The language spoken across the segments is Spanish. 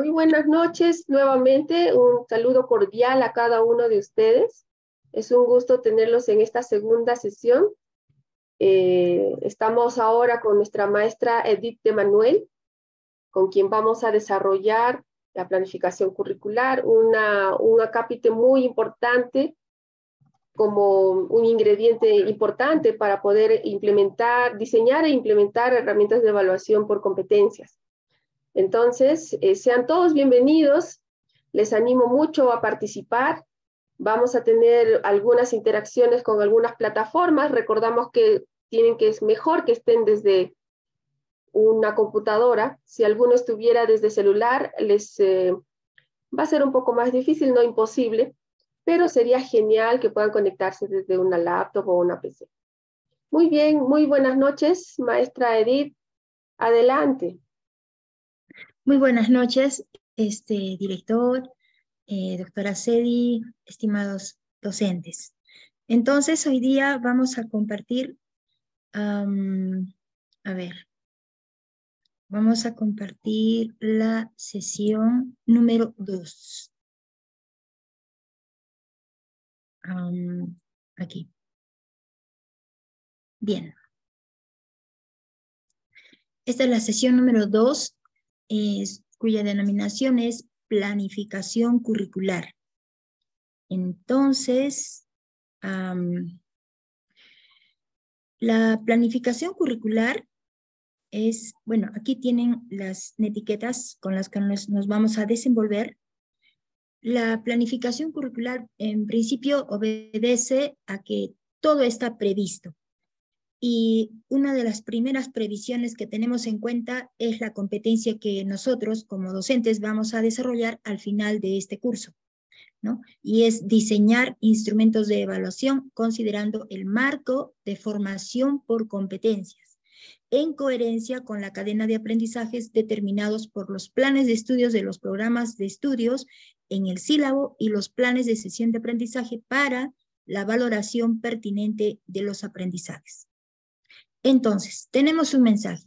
Muy buenas noches, nuevamente un saludo cordial a cada uno de ustedes. Es un gusto tenerlos en esta segunda sesión. Estamos ahora con nuestra maestra Edith de Manuel, con quien vamos a desarrollar la planificación curricular, un acápite muy importante como un ingrediente importante para poder diseñar e implementar herramientas de evaluación por competencias. Entonces, sean todos bienvenidos. Les animo mucho a participar. Vamos a tener algunas interacciones con algunas plataformas. Recordamos que es mejor que estén desde una computadora. Si alguno estuviera desde celular, va a ser un poco más difícil, no imposible, pero sería genial que puedan conectarse desde una laptop o una PC. Muy bien, muy buenas noches, maestra Edith. Adelante. Muy buenas noches, director, doctora Cedi, estimados docentes. Entonces, hoy día vamos a compartir, vamos a compartir la sesión número 2. Aquí. Bien. Esta es la sesión número 2, cuya denominación es planificación curricular. Entonces, la planificación curricular es, bueno, aquí tienen las etiquetas con las que nos vamos a desenvolver. La planificación curricular en principio obedece a que todo está previsto. Y una de las primeras previsiones que tenemos en cuenta es la competencia que nosotros como docentes vamos a desarrollar al final de este curso, ¿no? Y es diseñar instrumentos de evaluación considerando el marco de formación por competencias, en coherencia con la cadena de aprendizajes determinados por los planes de estudios de los programas de estudios en el sílabo y los planes de sesión de aprendizaje para la valoración pertinente de los aprendizajes. Entonces, tenemos un mensaje.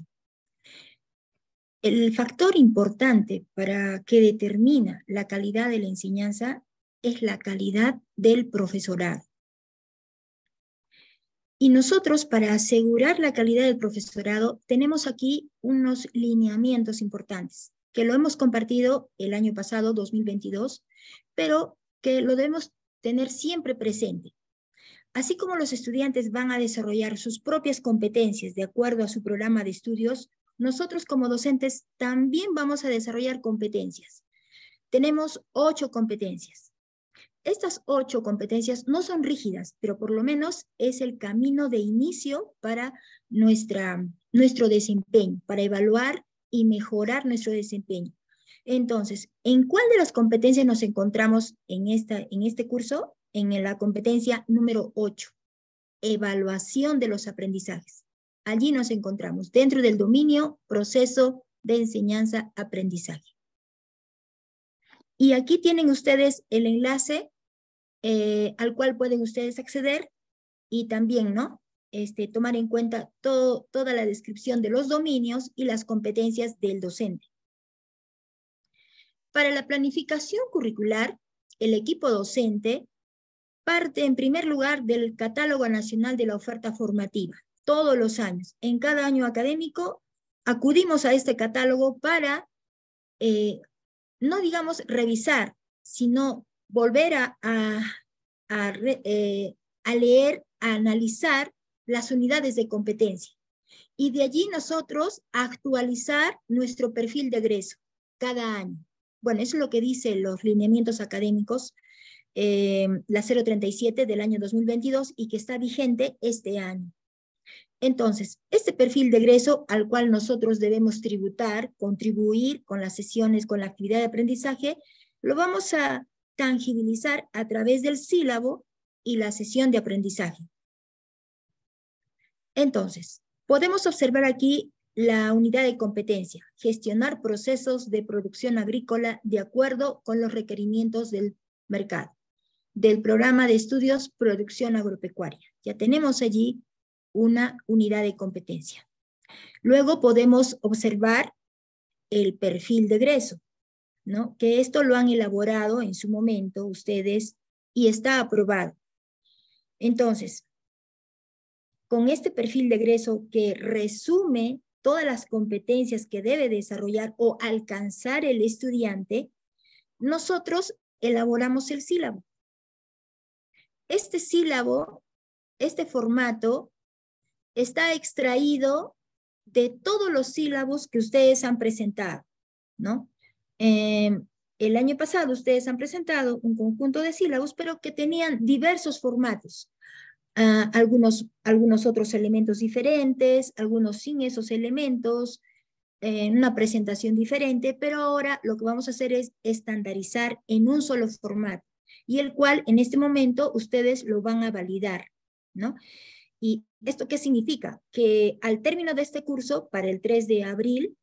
El factor importante para que determina la calidad de la enseñanza es la calidad del profesorado. Y nosotros, para asegurar la calidad del profesorado, tenemos aquí unos lineamientos importantes, que lo hemos compartido el año pasado, 2022, pero que lo debemos tener siempre presente. Así como los estudiantes van a desarrollar sus propias competencias de acuerdo a su programa de estudios, nosotros como docentes también vamos a desarrollar competencias. Tenemos 8 competencias. Estas 8 competencias no son rígidas, pero por lo menos es el camino de inicio para nuestro desempeño, para evaluar y mejorar nuestro desempeño. Entonces, ¿en cuál de las competencias nos encontramos en este curso? En la competencia número 8, evaluación de los aprendizajes. Allí nos encontramos dentro del dominio proceso de enseñanza-aprendizaje. Y aquí tienen ustedes el enlace al cual pueden ustedes acceder y también, ¿no? Tomar en cuenta toda la descripción de los dominios y las competencias del docente. Para la planificación curricular, el equipo docente parte en primer lugar del Catálogo Nacional de la Oferta Formativa. Todos los años, en cada año académico, acudimos a este catálogo para, no digamos revisar, sino volver a leer, a analizar las unidades de competencia. Y de allí nosotros actualizar nuestro perfil de egreso cada año. Bueno, eso es lo que dicen los lineamientos académicos, la 037 del año 2022 y que está vigente este año. Entonces, este perfil de egreso al cual nosotros debemos tributar, contribuir con las sesiones, con la actividad de aprendizaje, lo vamos a tangibilizar a través del sílabo y la sesión de aprendizaje. Entonces, podemos observar aquí la unidad de competencia, gestionar procesos de producción agrícola de acuerdo con los requerimientos del mercado, del programa de estudios producción agropecuaria. Ya tenemos allí una unidad de competencia. Luego podemos observar el perfil de egreso. ¿no? Que esto lo han elaborado en su momento ustedes y está aprobado. Entonces, con este perfil de egreso que resume todas las competencias que debe desarrollar o alcanzar el estudiante, nosotros elaboramos el sílabo. Este sílabo, este formato, está extraído de todos los sílabos que ustedes han presentado, ¿no? El año pasado ustedes han presentado un conjunto de sílabos, pero que tenían diversos formatos. Algunos otros elementos diferentes, algunos sin esos elementos, una presentación diferente, pero ahora lo que vamos a hacer es estandarizar en un solo formato, y el cual en este momento ustedes lo van a validar, ¿no? ¿Y esto qué significa? Que al término de este curso, para el 3 de abril,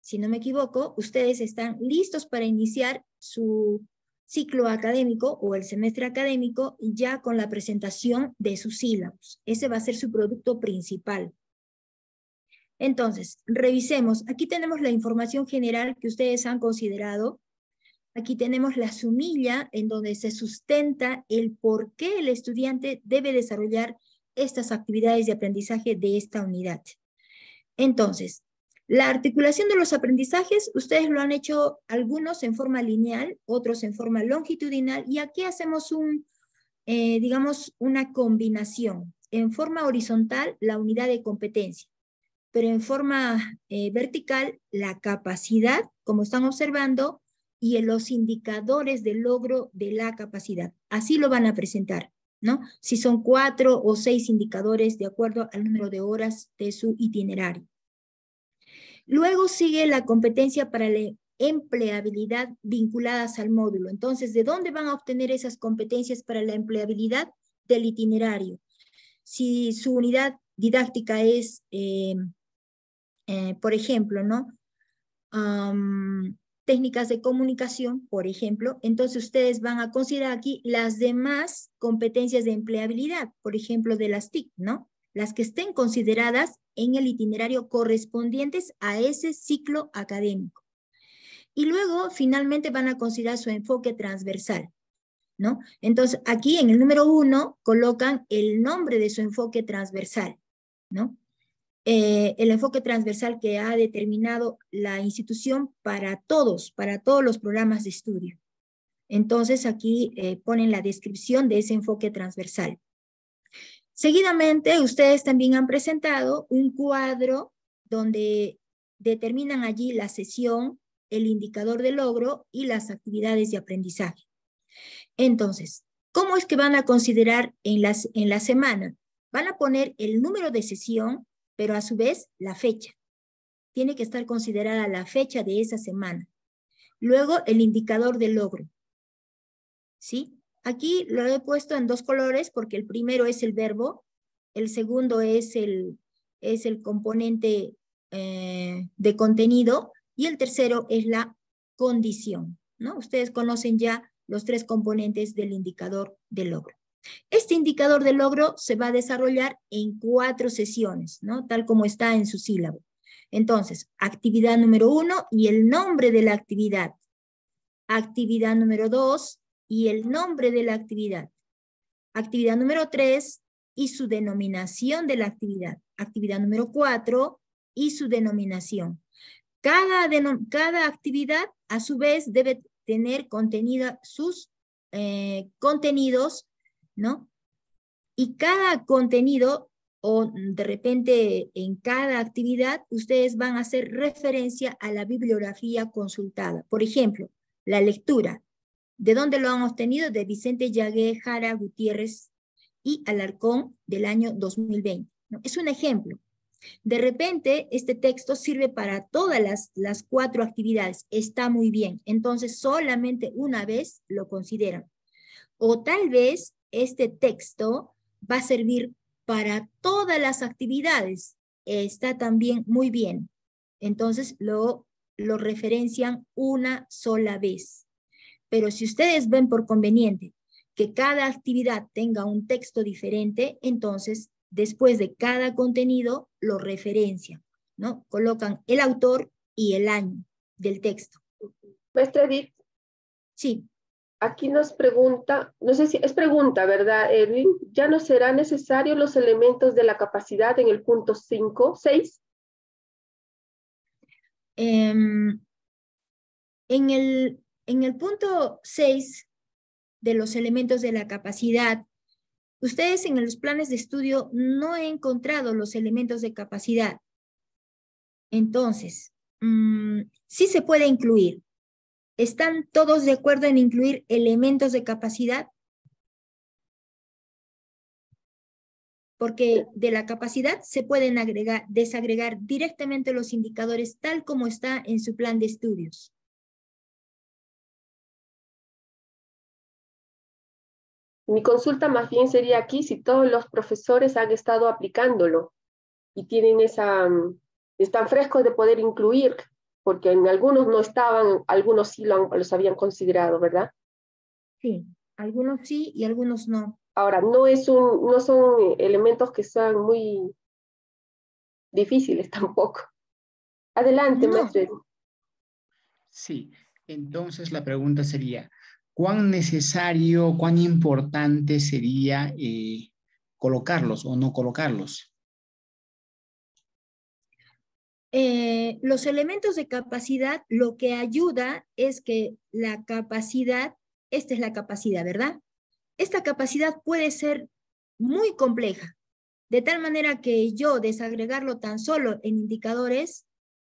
si no me equivoco, ustedes están listos para iniciar su ciclo académico o el semestre académico ya con la presentación de sus sílabos. Ese va a ser su producto principal. Entonces, revisemos. Aquí tenemos la información general que ustedes han considerado. Aquí tenemos la sumilla en donde se sustenta el por qué el estudiante debe desarrollar estas actividades de aprendizaje de esta unidad. Entonces, la articulación de los aprendizajes, ustedes lo han hecho algunos en forma lineal, otros en forma longitudinal, y aquí hacemos digamos, una combinación. En forma horizontal, la unidad de competencia, pero en forma vertical, la capacidad, como están observando, y en los indicadores de logro de la capacidad. Así lo van a presentar, ¿no? Si son 4 o 6 indicadores de acuerdo al número de horas de su itinerario. Luego sigue la competencia para la empleabilidad vinculadas al módulo. Entonces, ¿de dónde van a obtener esas competencias para la empleabilidad? Del itinerario. Si su unidad didáctica es, por ejemplo, ¿no? Técnicas de comunicación, por ejemplo, entonces ustedes van a considerar aquí las demás competencias de empleabilidad, por ejemplo, de las TIC, ¿no? Las que estén consideradas en el itinerario correspondientes a ese ciclo académico. Y luego, finalmente, van a considerar su enfoque transversal, ¿no? Entonces, aquí en el número 1 colocan el nombre de su enfoque transversal, ¿no? El enfoque transversal que ha determinado la institución para todos los programas de estudio. Entonces, aquí ponen la descripción de ese enfoque transversal. Seguidamente, ustedes también han presentado un cuadro donde determinan allí la sesión, el indicador de logro y las actividades de aprendizaje. Entonces, ¿cómo es que van a considerar en la semana? Van a poner el número de sesión, pero a su vez la fecha. Tiene que estar considerada la fecha de esa semana. Luego, el indicador de logro. ¿Sí? Aquí lo he puesto en 2 colores porque el primero es el verbo, el segundo es el componente de contenido y el tercero es la condición, ¿no? Ustedes conocen ya los 3 componentes del indicador de logro. Este indicador de logro se va a desarrollar en 4 sesiones, ¿no? Tal como está en su sílabo. Entonces, actividad número 1 y el nombre de la actividad. Actividad número 2 y el nombre de la actividad. Actividad número 3 y su denominación de la actividad. Actividad número 4 y su denominación. Cada actividad, a su vez, debe tener contenida sus contenidos, ¿no? Y cada contenido, o de repente en cada actividad, ustedes van a hacer referencia a la bibliografía consultada. Por ejemplo, la lectura. ¿De dónde lo han obtenido? De Vicente Yagué, Jara, Gutiérrez y Alarcón del año 2020. ¿No? Es un ejemplo. De repente, este texto sirve para todas las 4 actividades. Está muy bien. Entonces, solamente una vez lo consideran. O tal vez este texto va a servir para todas las actividades. Está también muy bien. Entonces, lo referencian una sola vez. Pero si ustedes ven por conveniente que cada actividad tenga un texto diferente, entonces, después de cada contenido, lo referencian, ¿no? Colocan el autor y el año del texto. Maestra Edith, Sí. aquí nos pregunta, no sé si es pregunta, ¿verdad, Edwin? ¿Ya no serán necesarios los elementos de la capacidad en el punto 5, 6? Em, en el punto 6 de los elementos de la capacidad, ustedes en los planes de estudio no he encontrado los elementos de capacidad. Entonces, sí se puede incluir. ¿Están todos de acuerdo en incluir elementos de capacidad? Porque de la capacidad se pueden desagregar directamente los indicadores tal como está en su plan de estudios. Mi consulta más bien sería aquí si todos los profesores han estado aplicándolo y tienen están frescos de poder incluir, porque en algunos no estaban, algunos sí los habían considerado, ¿verdad? Sí, algunos sí y algunos no. Ahora, no son elementos que sean muy difíciles tampoco. Adelante, No, maestro. Sí, entonces la pregunta sería, ¿cuán necesario, cuán importante sería colocarlos o no colocarlos? los elementos de capacidad lo que ayuda es que la capacidad, esta es la capacidad, ¿verdad? Esta capacidad puede ser muy compleja, de tal manera que yo desagregarlo tan solo en indicadores,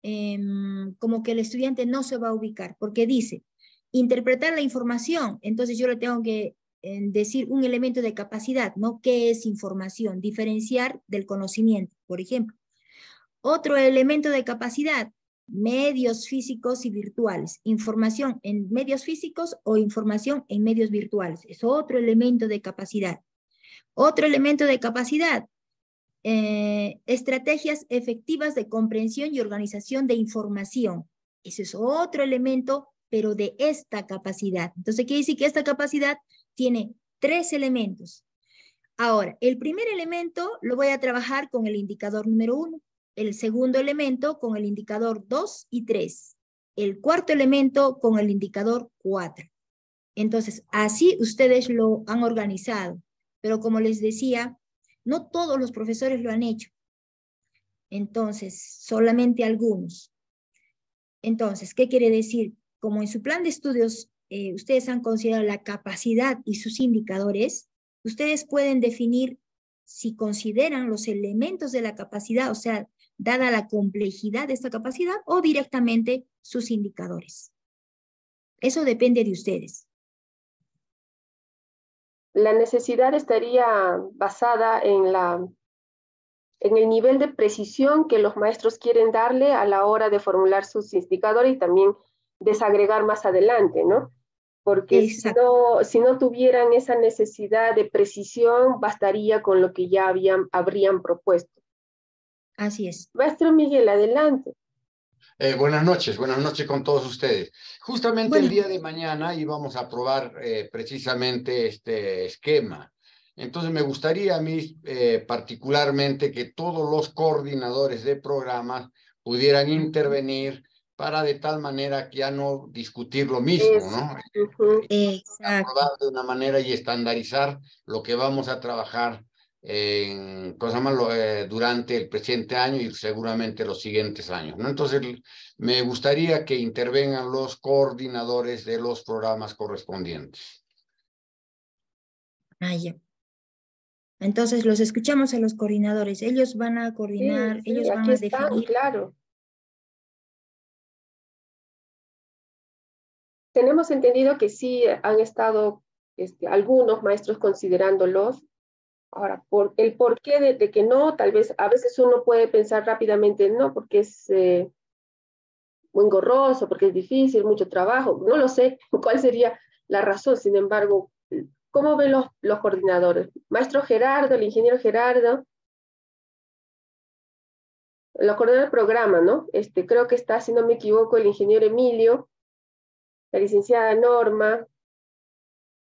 como que el estudiante no se va a ubicar, porque dice, interpretar la información, entonces yo le tengo que decir un elemento de capacidad, ¿no? ¿Qué es información? Diferenciar del conocimiento, por ejemplo. Otro elemento de capacidad, medios físicos y virtuales. Información en medios físicos o información en medios virtuales. Es otro elemento de capacidad. Otro elemento de capacidad, estrategias efectivas de comprensión y organización de información. Ese es otro elemento, pero de esta capacidad. Entonces, quiere decir que esta capacidad tiene 3 elementos. Ahora, el primer elemento lo voy a trabajar con el indicador número 1, el segundo elemento con el indicador 2 y 3, el cuarto elemento con el indicador 4. Entonces, así ustedes lo han organizado, pero como les decía, no todos los profesores lo han hecho. Entonces, solamente algunos. Entonces, ¿qué quiere decir? Como en su plan de estudios ustedes han considerado la capacidad y sus indicadores, ustedes pueden definir si consideran los elementos de la capacidad, o sea, dada la complejidad de esta capacidad, o directamente sus indicadores. Eso depende de ustedes. La necesidad estaría basada en el nivel de precisión que los maestros quieren darle a la hora de formular sus indicadores y también desagregar más adelante, ¿no? Porque Exacto, si no tuvieran esa necesidad de precisión, bastaría con lo que ya habrían propuesto. así es. Maestro Miguel, adelante. Buenas noches con todos ustedes. Justamente el Bueno, día de mañana íbamos a aprobar precisamente este esquema. Entonces me gustaría a mí particularmente que todos los coordinadores de programas pudieran intervenir para de tal manera que ya no discutir lo mismo, Es, ¿no? exacto. Acordar de una manera y estandarizar lo que vamos a trabajar durante el presente año y seguramente los siguientes años, ¿no? Entonces, me gustaría que intervengan los coordinadores de los programas correspondientes. Ah, ya. Entonces, los escuchamos a los coordinadores. Ellos van a sí, coordinar, sí, ellos van aquí a están, definir. claro. Tenemos entendido que sí han estado algunos maestros considerándolos. Ahora, por el porqué de que no, tal vez a veces uno puede pensar rápidamente, no, porque es muy engorroso, porque es difícil, mucho trabajo, no lo sé cuál sería la razón, sin embargo, ¿cómo ven los coordinadores? Maestro Gerardo, el ingeniero Gerardo, los coordinadores del programa, ¿no? Creo que está, si no me equivoco, el ingeniero Emilio, la licenciada Norma,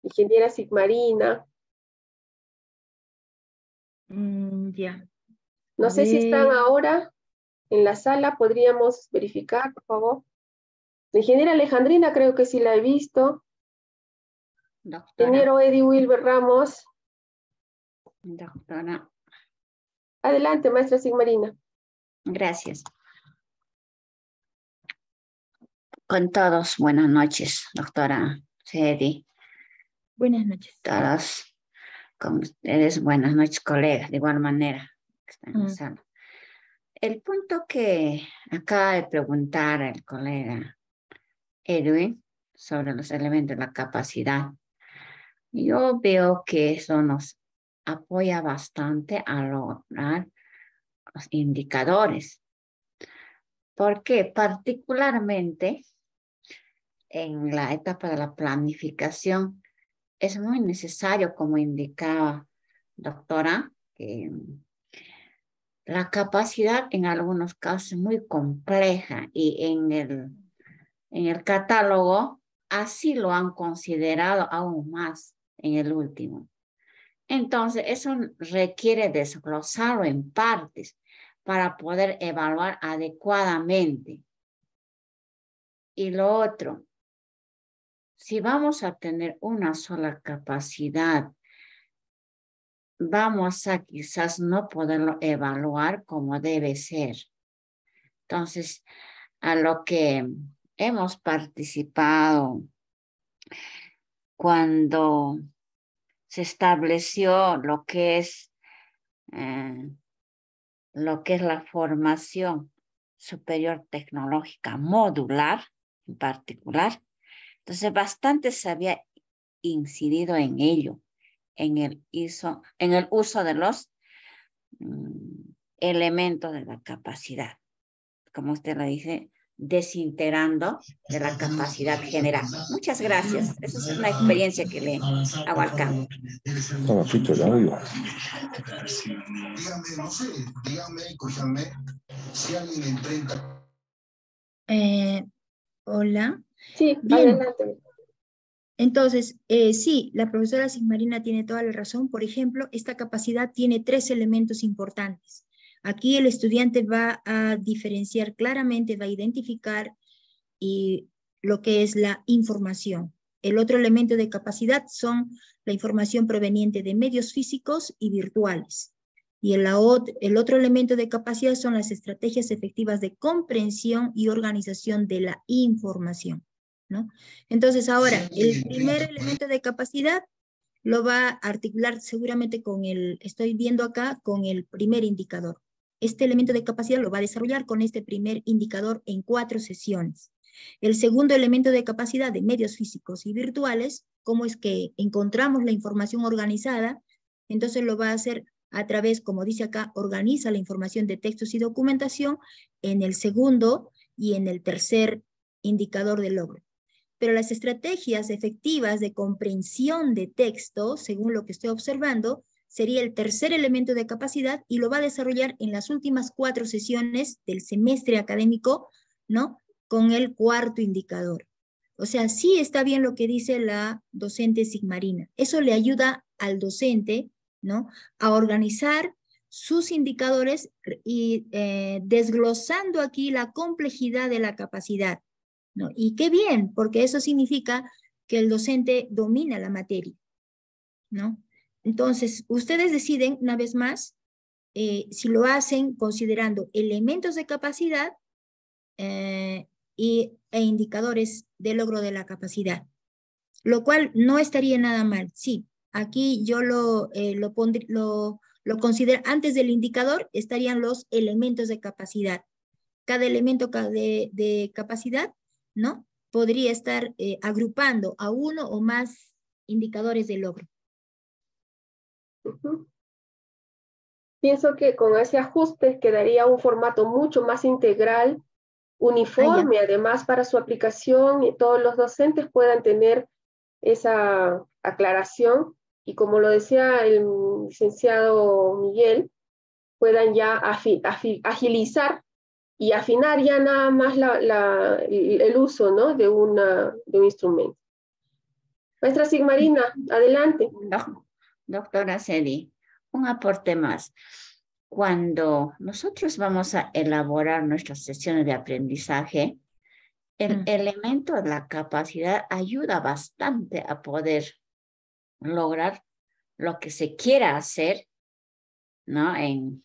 ingeniera Sigmarina. Ya. No A sé si están ver. ahora en la sala, podríamos verificar, por favor. La ingeniera Alejandrina creo que sí la he visto. Doctora. Ingeniero Eddie Wilber Ramos. Doctora. Adelante, maestra Sigmarina. Gracias. Con todos, buenas noches, doctora Cedi. Buenas noches. Todos con ustedes, buenas noches, colegas, de igual manera que están en la sala. El punto que acaba de preguntar el colega Edwin sobre los elementos de la capacidad, yo veo que eso nos apoya bastante a lograr los indicadores. Porque particularmente en la etapa de la planificación es muy necesario, como indicaba doctora, que la capacidad en algunos casos es muy compleja y en el catálogo así lo han considerado aún más en el último. Entonces, eso requiere desglosarlo en partes para poder evaluar adecuadamente. Y lo otro, si vamos a tener una sola capacidad, vamos a quizás no poderlo evaluar como debe ser. Entonces, a lo que hemos participado cuando se estableció lo que es la formación superior tecnológica modular en particular, entonces bastante se había incidido en ello, en el uso de los elementos de la capacidad, como usted lo dice, desintegrando de la capacidad general. Muchas gracias. Esa es una experiencia que le hago al campo. Hola. Sí, bien. Adelante. Entonces, sí, la profesora Sigmarina tiene toda la razón. Por ejemplo, esta capacidad tiene 3 elementos importantes. Aquí el estudiante va a diferenciar claramente, va a identificar lo que es la información. El otro elemento de capacidad son la información proveniente de medios físicos y virtuales. Y el otro elemento de capacidad son las estrategias efectivas de comprensión y organización de la información, ¿no? Entonces ahora, el primer elemento de capacidad lo va a articular seguramente estoy viendo acá, con el primer indicador. Este elemento de capacidad lo va a desarrollar con este primer indicador en 4 sesiones. El segundo elemento de capacidad de medios físicos y virtuales, cómo es que encontramos la información organizada, entonces lo va a hacer a través, como dice acá, organiza la información de textos y documentación en el segundo y en el tercer indicador de logro. Pero las estrategias efectivas de comprensión de texto, según lo que estoy observando, sería el tercer elemento de capacidad y lo va a desarrollar en las últimas 4 sesiones del semestre académico, ¿no? Con el cuarto indicador. O sea, sí está bien lo que dice la docente Sigmarina. Eso le ayuda al docente, ¿no?, a organizar sus indicadores y desglosando aquí la complejidad de la capacidad, ¿no? Y qué bien, porque eso significa que el docente domina la materia, ¿no? Entonces, ustedes deciden, una vez más, si lo hacen considerando elementos de capacidad e indicadores de logro de la capacidad, lo cual no estaría nada mal. Sí, aquí yo lo considero, antes del indicador estarían los elementos de capacidad. Cada elemento de capacidad, ¿no?, podría estar agrupando a uno o más indicadores de logro. Pienso que con ese ajuste quedaría un formato mucho más integral, uniforme, además para su aplicación, y todos los docentes puedan tener esa aclaración y, como lo decía el licenciado Miguel, puedan ya agilizar y afinar ya nada más el uso, ¿no?, de un instrumento. Maestra Sigmarina, adelante. Doctora Cedi, un aporte más. Cuando nosotros vamos a elaborar nuestras sesiones de aprendizaje, El elemento de la capacidad ayuda bastante a poder lograr lo que se quiera hacer, ¿no? En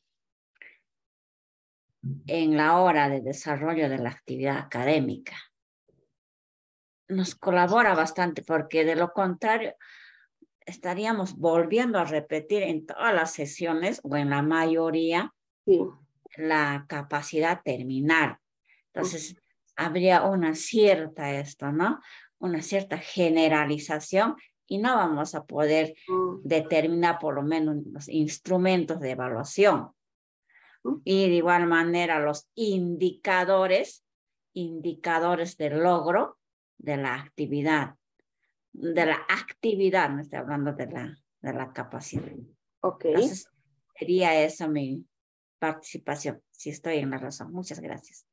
la hora de desarrollo de la actividad académica. Nos colabora bastante porque de lo contrario estaríamos volviendo a repetir en todas las sesiones o en la mayoría la capacidad terminal. Entonces, habría una cierta ¿no? Una cierta generalización y no vamos a poder determinar por lo menos los instrumentos de evaluación. Y de igual manera los indicadores de logro de la actividad. No estoy hablando de la capacidad. Okay. Entonces, sería esa mi participación, si estoy en la razón. Muchas gracias.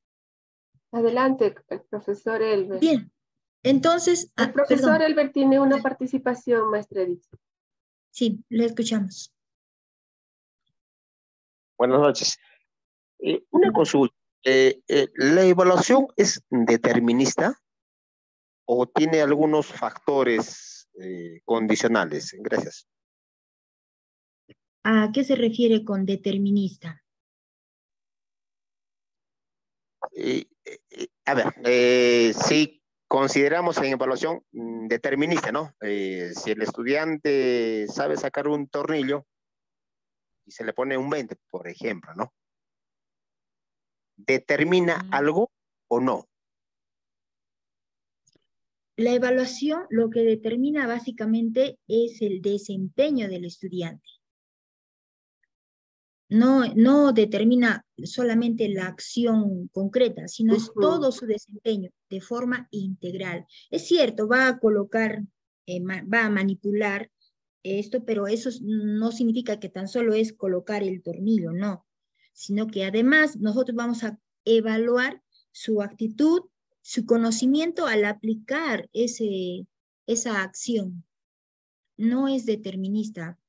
Adelante, el profesor Elber. Bien, entonces... El profesor perdón. Elber tiene una participación, maestra Edith. Sí, le escuchamos. Buenas noches. Una consulta. ¿La evaluación es determinista o tiene algunos factores condicionales? Gracias. ¿A qué se refiere con determinista? A ver, si consideramos en evaluación determinista, ¿no? Si el estudiante sabe sacar un tornillo y se le pone un 20, por ejemplo, ¿no? ¿Determina algo o no? La evaluación lo que determina básicamente es el desempeño del estudiante. No determina solamente la acción concreta, sino es todo su desempeño de forma integral. Es cierto, va a colocar, va a manipular esto, pero eso no significa que tan solo es colocar el tornillo, no, sino que además nosotros vamos a evaluar su actitud, su conocimiento al aplicar esa acción. No es determinista,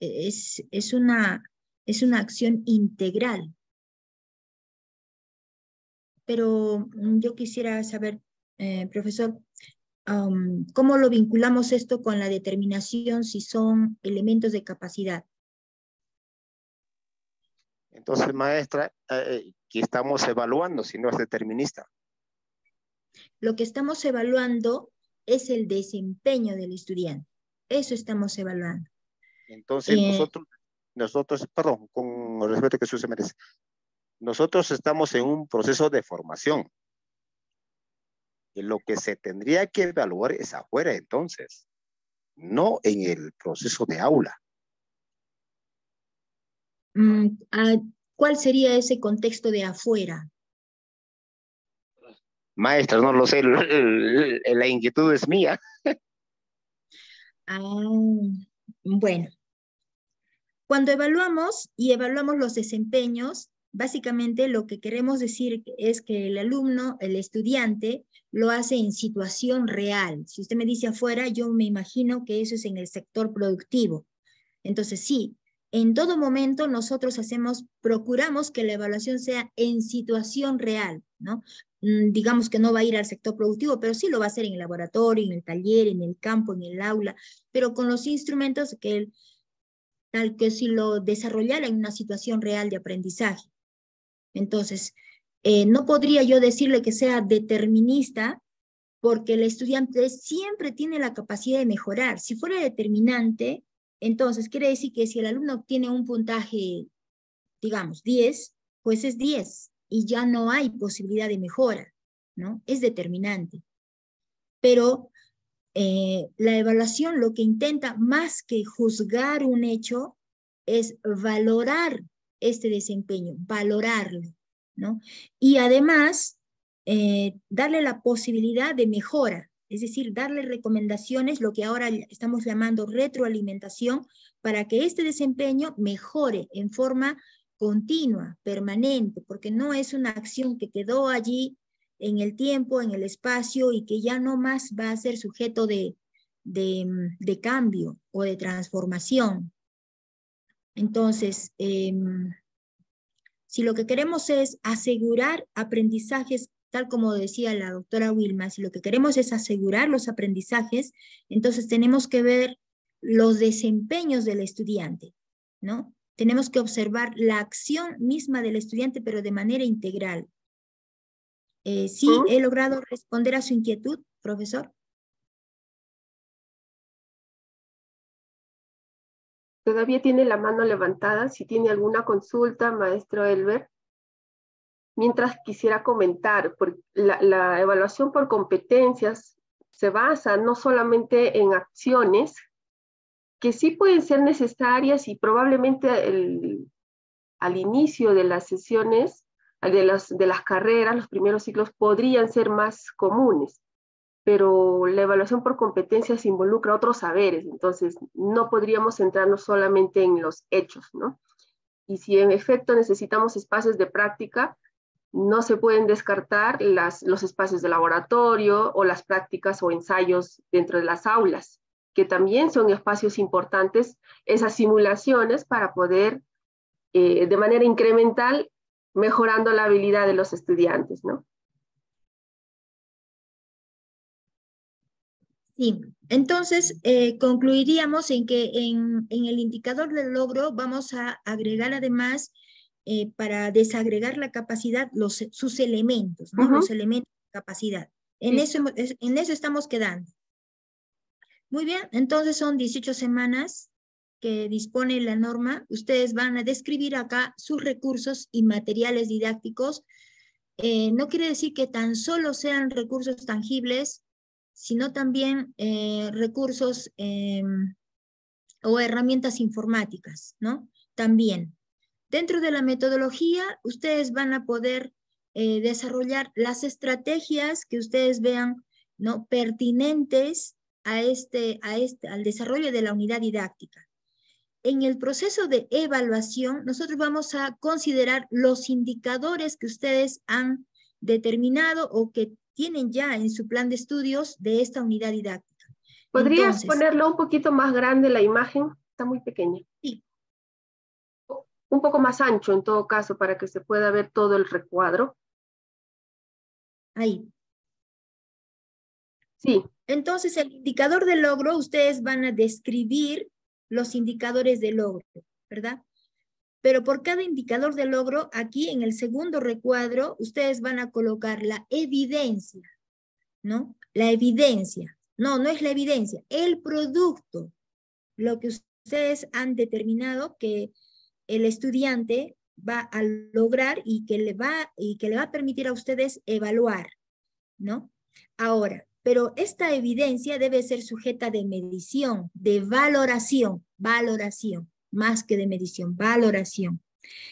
es una acción integral. Pero yo quisiera saber, profesor, ¿cómo lo vinculamos esto con la determinación si son elementos de capacidad? Entonces, maestra, ¿qué estamos evaluando si no es determinista? Lo que estamos evaluando es el desempeño del estudiante. Eso estamos evaluando. Entonces, nosotros, perdón, con el respeto que usted se merece, nosotros estamos en un proceso de formación. Y lo que se tendría que evaluar es afuera, entonces, no en el proceso de aula. ¿Cuál sería ese contexto de afuera? Maestra, no lo sé, la inquietud es mía. Bueno, cuando evaluamos los desempeños, básicamente lo que queremos decir es que el alumno, el estudiante, lo hace en situación real. Si usted me dice afuera, yo me imagino que eso es en el sector productivo. Entonces sí, en todo momento nosotros procuramos que la evaluación sea en situación real, ¿no? Digamos que no va a ir al sector productivo, pero sí lo va a hacer en el laboratorio, en el taller, en el campo, en el aula, pero con los instrumentos tal que si lo desarrollara en una situación real de aprendizaje. Entonces, no podría yo decirle que sea determinista, porque el estudiante siempre tiene la capacidad de mejorar. Si fuera determinante, entonces quiere decir que si el alumno obtiene un puntaje, digamos, 10, pues es 10 y ya no hay posibilidad de mejora, ¿no? Es determinante. Pero la evaluación lo que intenta, más que juzgar un hecho, es valorar este desempeño, valorarlo, ¿no? Y además, darle la posibilidad de mejora, es decir, darle recomendaciones, lo que ahora estamos llamando retroalimentación, para que este desempeño mejore en forma continua, permanente, porque no es una acción que quedó allí en el tiempo, en el espacio, y que ya no más va a ser sujeto de cambio o de transformación. Entonces, si lo que queremos es asegurar aprendizajes tal como decía la doctora Wilma, si lo que queremos es asegurar los aprendizajes, entonces tenemos que ver los desempeños del estudiante, ¿no? Tenemos que observar la acción misma del estudiante, pero de manera integral. ¿Sí he logrado responder a su inquietud, profesor? Todavía tiene la mano levantada. Si tiene alguna consulta, maestro Elber. Mientras quisiera comentar, porque la evaluación por competencias se basa no solamente en acciones que sí pueden ser necesarias y probablemente al inicio de las sesiones, de las carreras, los primeros ciclos podrían ser más comunes, pero la evaluación por competencias involucra otros saberes, entonces no podríamos centrarnos solamente en los hechos, ¿no? Y si en efecto necesitamos espacios de práctica, no se pueden descartar los espacios de laboratorio o las prácticas o ensayos dentro de las aulas, que también son espacios importantes, esas simulaciones para poder, de manera incremental, mejorando la habilidad de los estudiantes, ¿no? Sí, entonces concluiríamos en que en el indicador del logro vamos a agregar además, para desagregar la capacidad, sus elementos, ¿no? Los elementos de capacidad. En eso estamos quedando. Muy bien, entonces son 18 semanas que dispone la norma. Ustedes van a describir acá sus recursos y materiales didácticos. No quiere decir que tan solo sean recursos tangibles, sino también recursos o herramientas informáticas, ¿no? También. Dentro de la metodología, ustedes van a poder desarrollar las estrategias que ustedes vean, ¿no?, pertinentes al desarrollo de la unidad didáctica. En el proceso de evaluación, nosotros vamos a considerar los indicadores que ustedes han determinado o que tienen ya en su plan de estudios de esta unidad didáctica. ¿Podrías ponerlo un poquito más grande la imagen? Está muy pequeña. Sí. Un poco más ancho en todo caso para que se pueda ver todo el recuadro. Ahí. Sí. Entonces, el indicador de logro, ustedes van a describir los indicadores de logro, ¿verdad? Pero por cada indicador de logro, aquí en el segundo recuadro, ustedes van a colocar la evidencia, ¿no? La evidencia. No, no es la evidencia, el producto. Lo que ustedes han determinado que el estudiante va a lograr y que le va a permitir a ustedes evaluar, ¿no? Ahora, pero esta evidencia debe ser sujeta de medición, de valoración, más que de medición, valoración.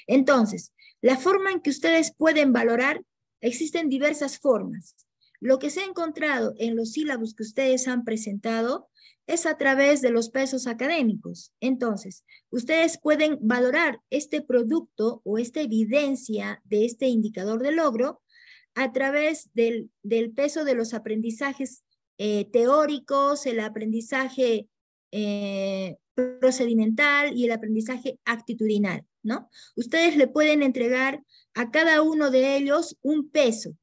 Entonces, la forma en que ustedes pueden valorar, existen diversas formas. Lo que se ha encontrado en los sílabos que ustedes han presentado es a través de los pesos académicos. Entonces, ustedes pueden valorar este producto o esta evidencia de este indicador de logro a través del peso de los aprendizajes teóricos, el aprendizaje procedimental y el aprendizaje actitudinal, ¿no? Ustedes le pueden entregar a cada uno de ellos un peso.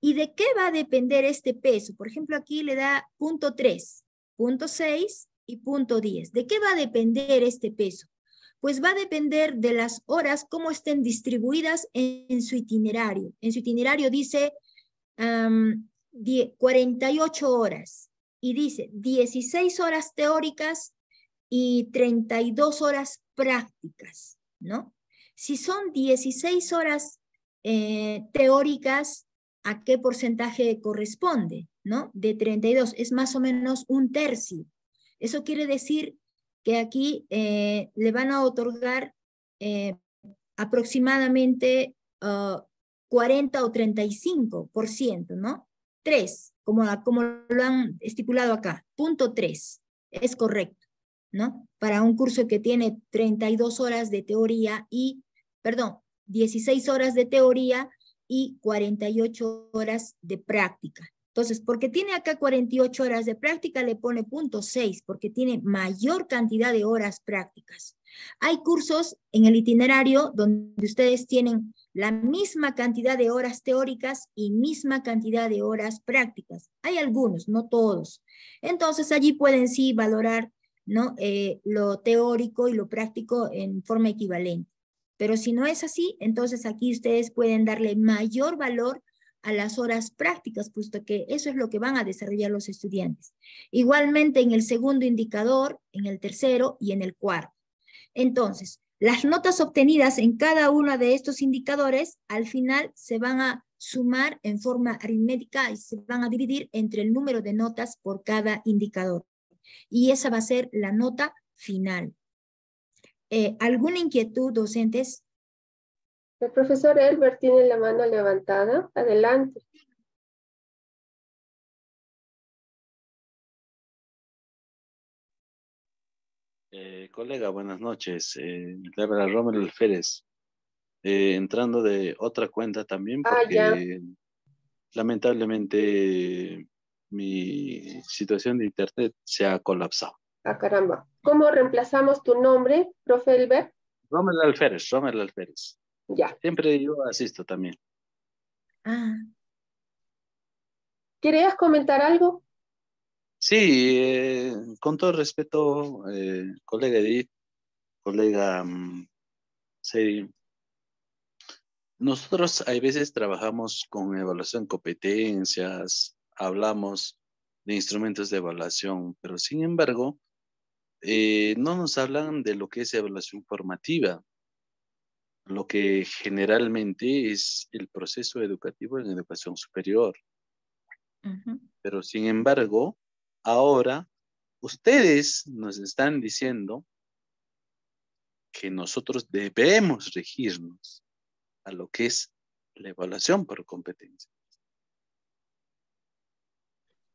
¿Y de qué va a depender este peso? Por ejemplo, aquí le da punto 3, punto 6 y punto 10. ¿De qué va a depender este peso? Pues va a depender de las horas, cómo estén distribuidas en su itinerario. En su itinerario dice 48 horas y dice 16 horas teóricas y 32 horas prácticas, ¿no? Si son 16 horas teóricas, ¿a qué porcentaje corresponde? ¿No? De 32, es más o menos un tercio. Eso quiere decir que aquí le van a otorgar aproximadamente 40 o 35%, ¿no? 3, como lo han estipulado acá, punto 3, es correcto, ¿no? Para un curso que tiene 32 horas de teoría 16 horas de teoría y 48 horas de práctica. Entonces, porque tiene acá 48 horas de práctica, le pone punto 6, porque tiene mayor cantidad de horas prácticas. Hay cursos en el itinerario donde ustedes tienen la misma cantidad de horas teóricas y misma cantidad de horas prácticas. Hay algunos, no todos. Entonces allí pueden sí valorar, ¿no? Lo teórico y lo práctico en forma equivalente. Pero si no es así, entonces aquí ustedes pueden darle mayor valor a las horas prácticas, puesto que eso es lo que van a desarrollar los estudiantes. Igualmente en el segundo indicador, en el tercero y en el cuarto. Entonces, las notas obtenidas en cada uno de estos indicadores al final se van a sumar en forma aritmética y se van a dividir entre el número de notas por cada indicador. Y esa va a ser la nota final. ¿Alguna inquietud, docentes? El profesor Elbert tiene la mano levantada. Adelante. Colega, buenas noches. Le habla Rommel Alférez. Entrando de otra cuenta también Ya. porque lamentablemente mi situación de internet se ha colapsado. Ah, caramba. ¿Cómo reemplazamos tu nombre, profe Elbert? Rommel Alférez. Ya. Siempre yo asisto también. ¿Querías comentar algo? Sí, con todo respeto, colega Edith, colega Seri, nosotros a veces trabajamos con evaluación de competencias, hablamos de instrumentos de evaluación, pero sin embargo, no nos hablan de lo que es evaluación formativa, lo que generalmente es el proceso educativo en educación superior. Pero sin embargo, ahora ustedes nos están diciendo que nosotros debemos regirnos a lo que es la evaluación por competencia.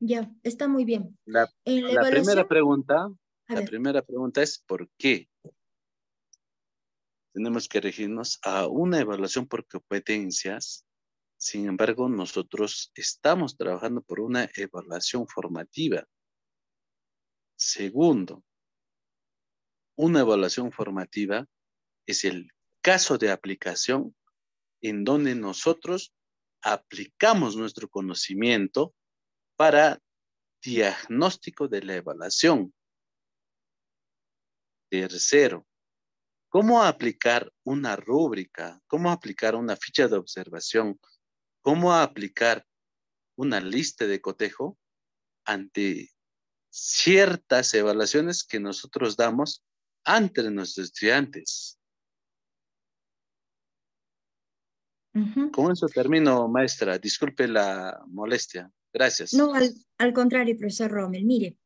Ya, está muy bien. En la La evaluación, primera pregunta es ¿por qué? Tenemos que regirnos a una evaluación por competencias. Sin embargo, nosotros estamos trabajando por una evaluación formativa. Segundo, una evaluación formativa es el caso de aplicación en donde nosotros aplicamos nuestro conocimiento para diagnóstico de la evaluación. Tercero, ¿cómo aplicar una rúbrica? ¿Cómo aplicar una ficha de observación? ¿Cómo aplicar una lista de cotejo ante ciertas evaluaciones que nosotros damos ante nuestros estudiantes? Con eso termino, maestra. Disculpe la molestia. Gracias. No, al contrario, profesor Rommel. Mire,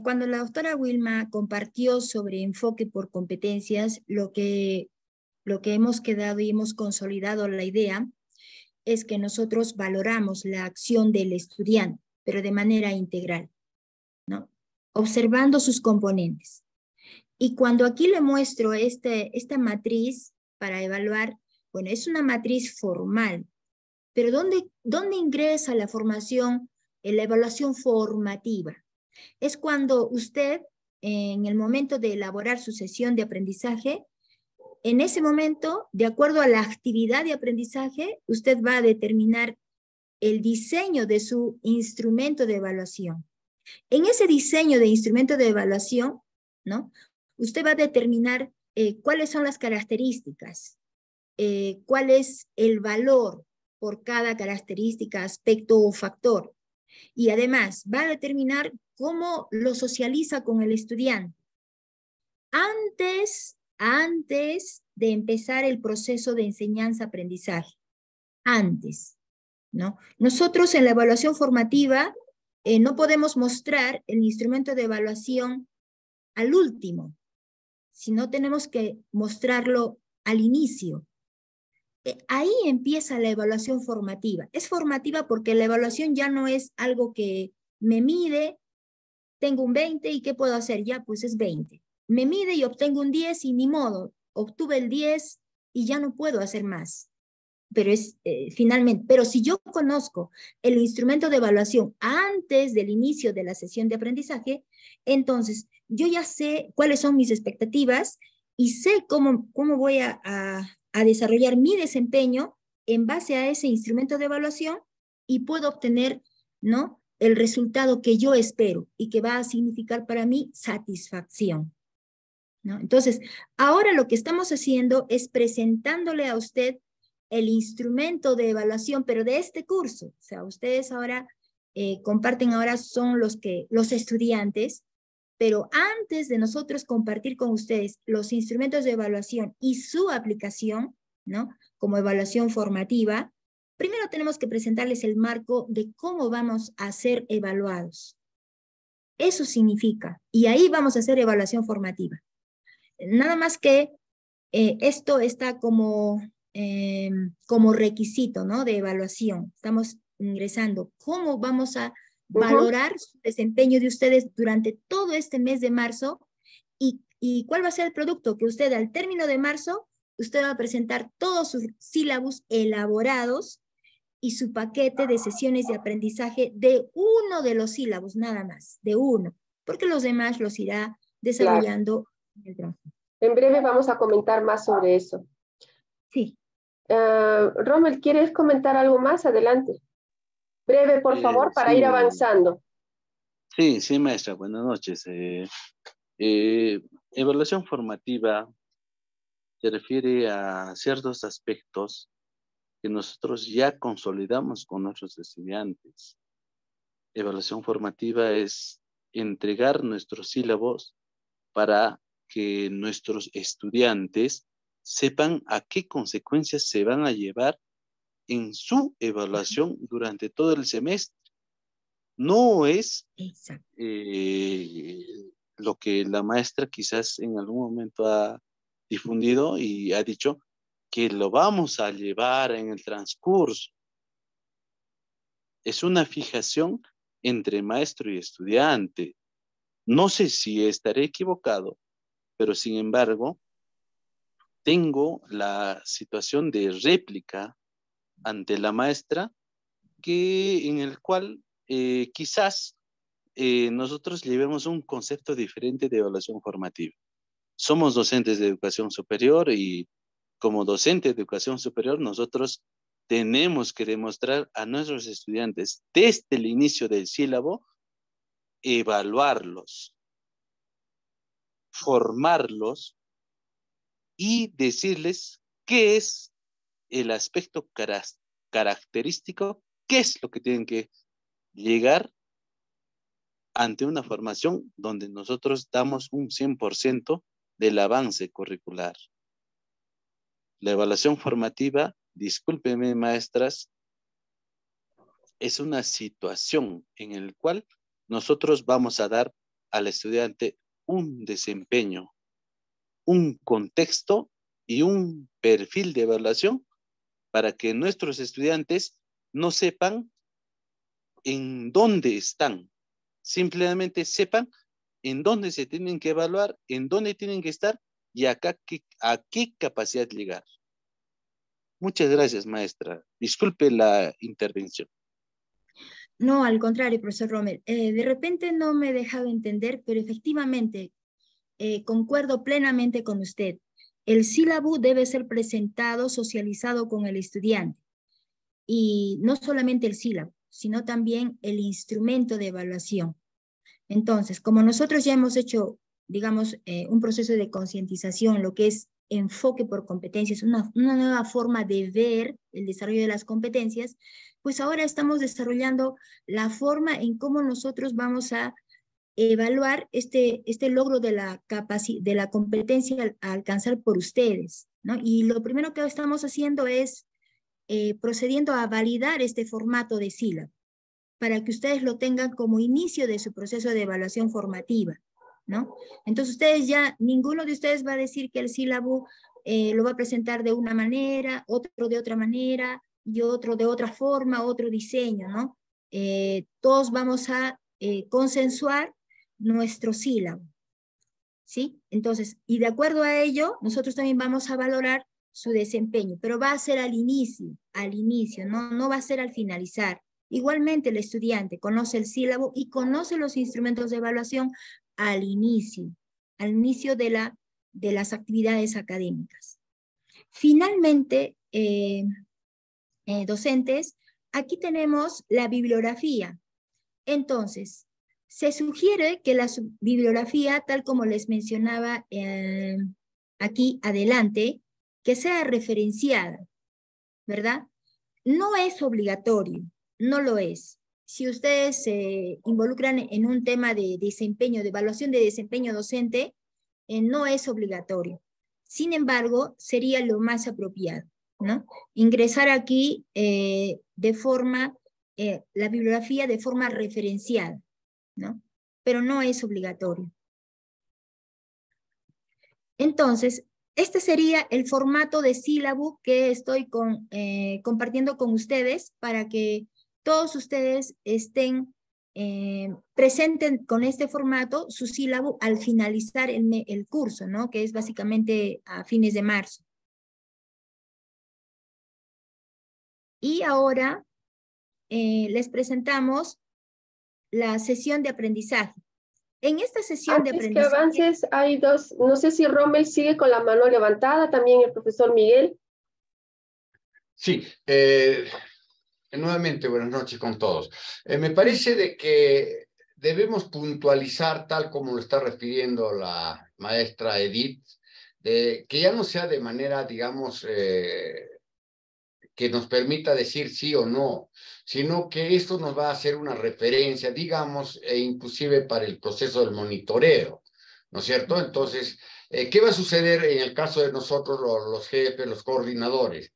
cuando la doctora Wilma compartió sobre enfoque por competencias, lo que hemos quedado y hemos consolidado la idea es que nosotros valoramos la acción del estudiante, pero de manera integral, ¿no? Observando sus componentes. Y cuando aquí le muestro esta matriz para evaluar, bueno, es una matriz formal, pero ¿dónde ingresa la formación en la evaluación formativa? Es cuando usted, en el momento de elaborar su sesión de aprendizaje, en ese momento, de acuerdo a la actividad de aprendizaje, usted va a determinar el diseño de su instrumento de evaluación. En ese diseño de instrumento de evaluación, ¿no? Usted va a determinar cuáles son las características, cuál es el valor por cada característica, aspecto o factor. Y además va a determinar cómo lo socializa con el estudiante. Antes de empezar el proceso de enseñanza-aprendizaje. Antes, ¿no? Nosotros en la evaluación formativa no podemos mostrar el instrumento de evaluación al último, sino tenemos que mostrarlo al inicio. Ahí empieza la evaluación formativa. Es formativa porque la evaluación ya no es algo que me mide, tengo un 20 y ¿qué puedo hacer? Ya, pues es 20. Me mide y obtengo un 10 y ni modo, obtuve el 10 y ya no puedo hacer más. pero es finalmente, pero si yo conozco el instrumento de evaluación antes del inicio de la sesión de aprendizaje, entonces yo ya sé cuáles son mis expectativas y sé cómo voy a desarrollar mi desempeño en base a ese instrumento de evaluación y puedo obtener, ¿no?, el resultado que yo espero y que va a significar para mí satisfacción, ¿no? Entonces, ahora lo que estamos haciendo es presentándole a usted el instrumento de evaluación, pero de este curso. O sea, ustedes ahora comparten, ahora son los estudiantes, pero antes de nosotros compartir con ustedes los instrumentos de evaluación y su aplicación, ¿no?, como evaluación formativa, primero tenemos que presentarles el marco de cómo vamos a ser evaluados. Eso significa, y ahí vamos a hacer evaluación formativa. Nada más que esto está como requisito, ¿no?, de evaluación. Estamos ingresando cómo vamos a valorar su desempeño de ustedes durante todo este mes de marzo y cuál va a ser el producto que usted al término de marzo, usted va a presentar todos sus sílabos elaborados y su paquete de sesiones de aprendizaje de uno de los sílabos, nada más, de uno, porque los demás los irá desarrollando en el trabajo. En breve vamos a comentar más sobre eso. Sí. Rommel, ¿quieres comentar algo más? Adelante. Breve, por favor, para ir avanzando. Sí, maestra, buenas noches. Evaluación formativa se refiere a ciertos aspectos que nosotros ya consolidamos con nuestros estudiantes. Evaluación formativa es entregar nuestros sílabos para que nuestros estudiantes sepan a qué consecuencias se van a llevar en su evaluación durante todo el semestre. No es lo que la maestra quizás en algún momento ha difundido y ha dicho que lo vamos a llevar en el transcurso. Es una fijación entre maestro y estudiante. No sé si estaré equivocado, pero sin embargo, tengo la situación de réplica ante la maestra en el cual quizás nosotros llevemos un concepto diferente de evaluación formativa. Somos docentes de educación superior y como docente de educación superior nosotros tenemos que demostrar a nuestros estudiantes desde el inicio del sílabo, evaluarlos, formarlos y decirles qué es el aspecto característico, qué es lo que tienen que llegar ante una formación donde nosotros damos un 100% del avance curricular. La evaluación formativa, discúlpenme maestras, es una situación en la cual nosotros vamos a dar al estudiante un desempeño, un contexto y un perfil de evaluación para que nuestros estudiantes no sepan en dónde están, simplemente sepan en dónde se tienen que evaluar, en dónde tienen que estar y a qué capacidad llegar. Muchas gracias, maestra. Disculpe la intervención. No, al contrario, profesor Rommel. De repente no me he dejado entender, pero efectivamente concuerdo plenamente con usted. El sílabo debe ser presentado, socializado con el estudiante. Y no solamente el sílabo, sino también el instrumento de evaluación. Entonces, como nosotros ya hemos hecho, digamos, un proceso de concientización, lo que es enfoque por competencias, una nueva forma de ver el desarrollo de las competencias, pues ahora estamos desarrollando la forma en cómo nosotros vamos a evaluar este logro de la competencia a alcanzar por ustedes, ¿no? Y lo primero que estamos haciendo es procediendo a validar este formato de sílabo para que ustedes lo tengan como inicio de su proceso de evaluación formativa, ¿no? Entonces ustedes ya, ninguno de ustedes va a decir que el sílabo lo va a presentar de una manera, otro de otra manera, y otro de otra forma, otro diseño, ¿no? Todos vamos a consensuar nuestro sílabo, ¿sí? Entonces, y de acuerdo a ello, nosotros también vamos a valorar su desempeño, pero va a ser al inicio, no va a ser al finalizar. Igualmente el estudiante conoce el sílabo y conoce los instrumentos de evaluación al inicio de las actividades académicas. Finalmente, docentes, aquí tenemos la bibliografía. Entonces, se sugiere que la bibliografía, tal como les mencionaba aquí adelante, que sea referenciada, ¿verdad? No es obligatorio, no lo es. Si ustedes se involucran en un tema de desempeño, de evaluación de desempeño docente, no es obligatorio. Sin embargo, sería lo más apropiado, ¿no? Ingresar aquí la bibliografía de forma referenciada, ¿no? Pero no es obligatorio. Entonces, este sería el formato de sílabo que estoy compartiendo con ustedes para que todos ustedes estén presenten con este formato su sílabo al finalizar el curso, ¿no? Que es básicamente a fines de marzo. Y ahora les presentamos la sesión de aprendizaje. En esta sesión de aprendizaje... Antes que avances, hay dos, no sé si Rommel sigue con la mano levantada, también el profesor Miguel. Sí, nuevamente buenas noches con todos. Me parece de que debemos puntualizar, tal como lo está refiriendo la maestra Edith, que ya no sea de manera, digamos, que nos permita decir sí o no, sino que esto nos va a hacer una referencia, digamos, inclusive para el proceso del monitoreo, ¿no es cierto? Entonces, ¿qué va a suceder en el caso de nosotros, los jefes, los coordinadores?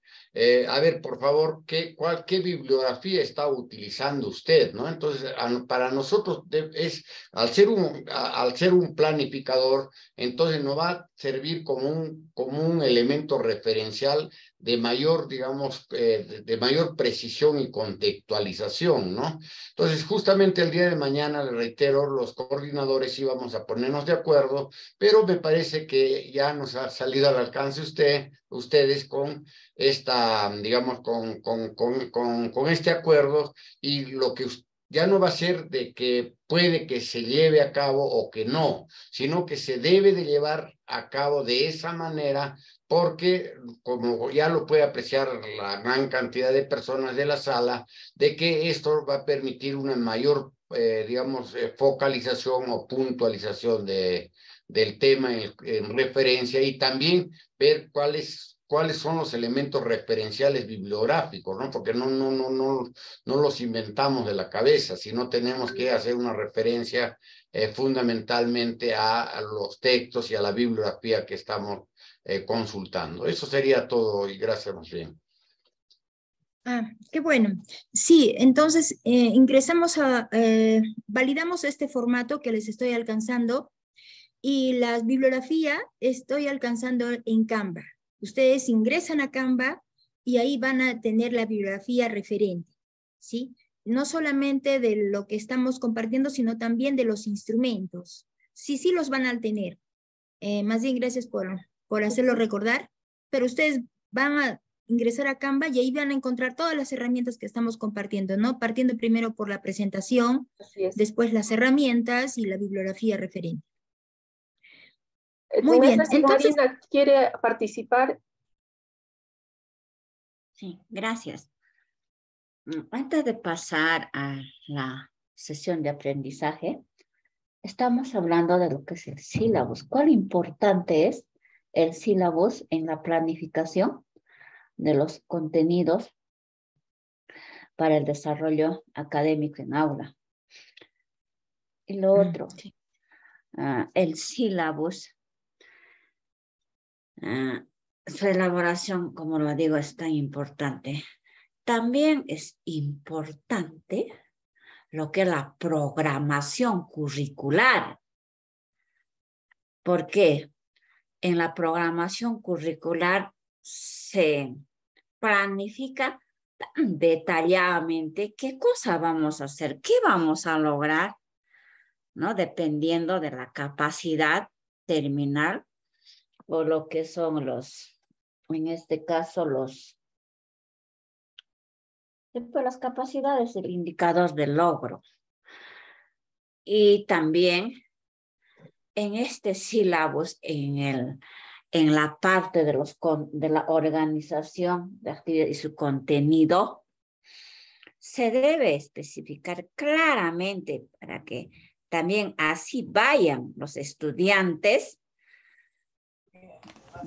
A ver, por favor, ¿qué bibliografía está utilizando usted, ¿no? Entonces, para nosotros al ser un planificador, entonces nos va a servir como un elemento referencial de mayor, digamos, de mayor precisión y contextualización, ¿no? Entonces, justamente el día de mañana, le reitero, los coordinadores íbamos a ponernos de acuerdo, pero me parece que ya nos ha salido al alcance ustedes con esta, digamos, con este acuerdo, y lo que ya no va a ser de que puede que se lleve a cabo o que no, sino que se debe de llevar a cabo de esa manera, porque como ya lo puede apreciar la gran cantidad de personas de la sala, de que esto va a permitir una mayor, digamos, focalización o puntualización del tema en referencia, y también ver cuáles son los elementos referenciales bibliográficos, ¿no? Porque no los inventamos de la cabeza, sino tenemos que hacer una referencia fundamentalmente a los textos y a la bibliografía que estamos consultando. Eso sería todo, y gracias más bien. Qué bueno. Sí, entonces validamos este formato que les estoy alcanzando, y la bibliografía estoy alcanzando en Canva. Ustedes ingresan a Canva y ahí van a tener la bibliografía referente, ¿sí? No solamente de lo que estamos compartiendo, sino también de los instrumentos. Sí los van a tener. Más bien, gracias por hacerlo recordar, pero ustedes van a ingresar a Canva y ahí van a encontrar todas las herramientas que estamos compartiendo, ¿no? Partiendo primero por la presentación, después las herramientas y la bibliografía referente. Muy bien, entonces... Marina, ¿quiere participar? Sí, gracias. Antes de pasar a la sesión de aprendizaje, estamos hablando de lo que es el sílabus. ¿Cuál importante es el sílabus en la planificación de los contenidos para el desarrollo académico en aula? Y lo otro, el sílabus, su elaboración, como lo digo, es tan importante. También es importante lo que es la programación curricular. ¿Por qué? En la programación curricular se planifica detalladamente qué cosa vamos a hacer, qué vamos a lograr, ¿no? Dependiendo de la capacidad terminal o lo que son los en este caso, las capacidades del indicador de logro. Y también en este sílabus, en la parte de la organización de actividad y su contenido, se debe especificar claramente para que también así vayan los estudiantes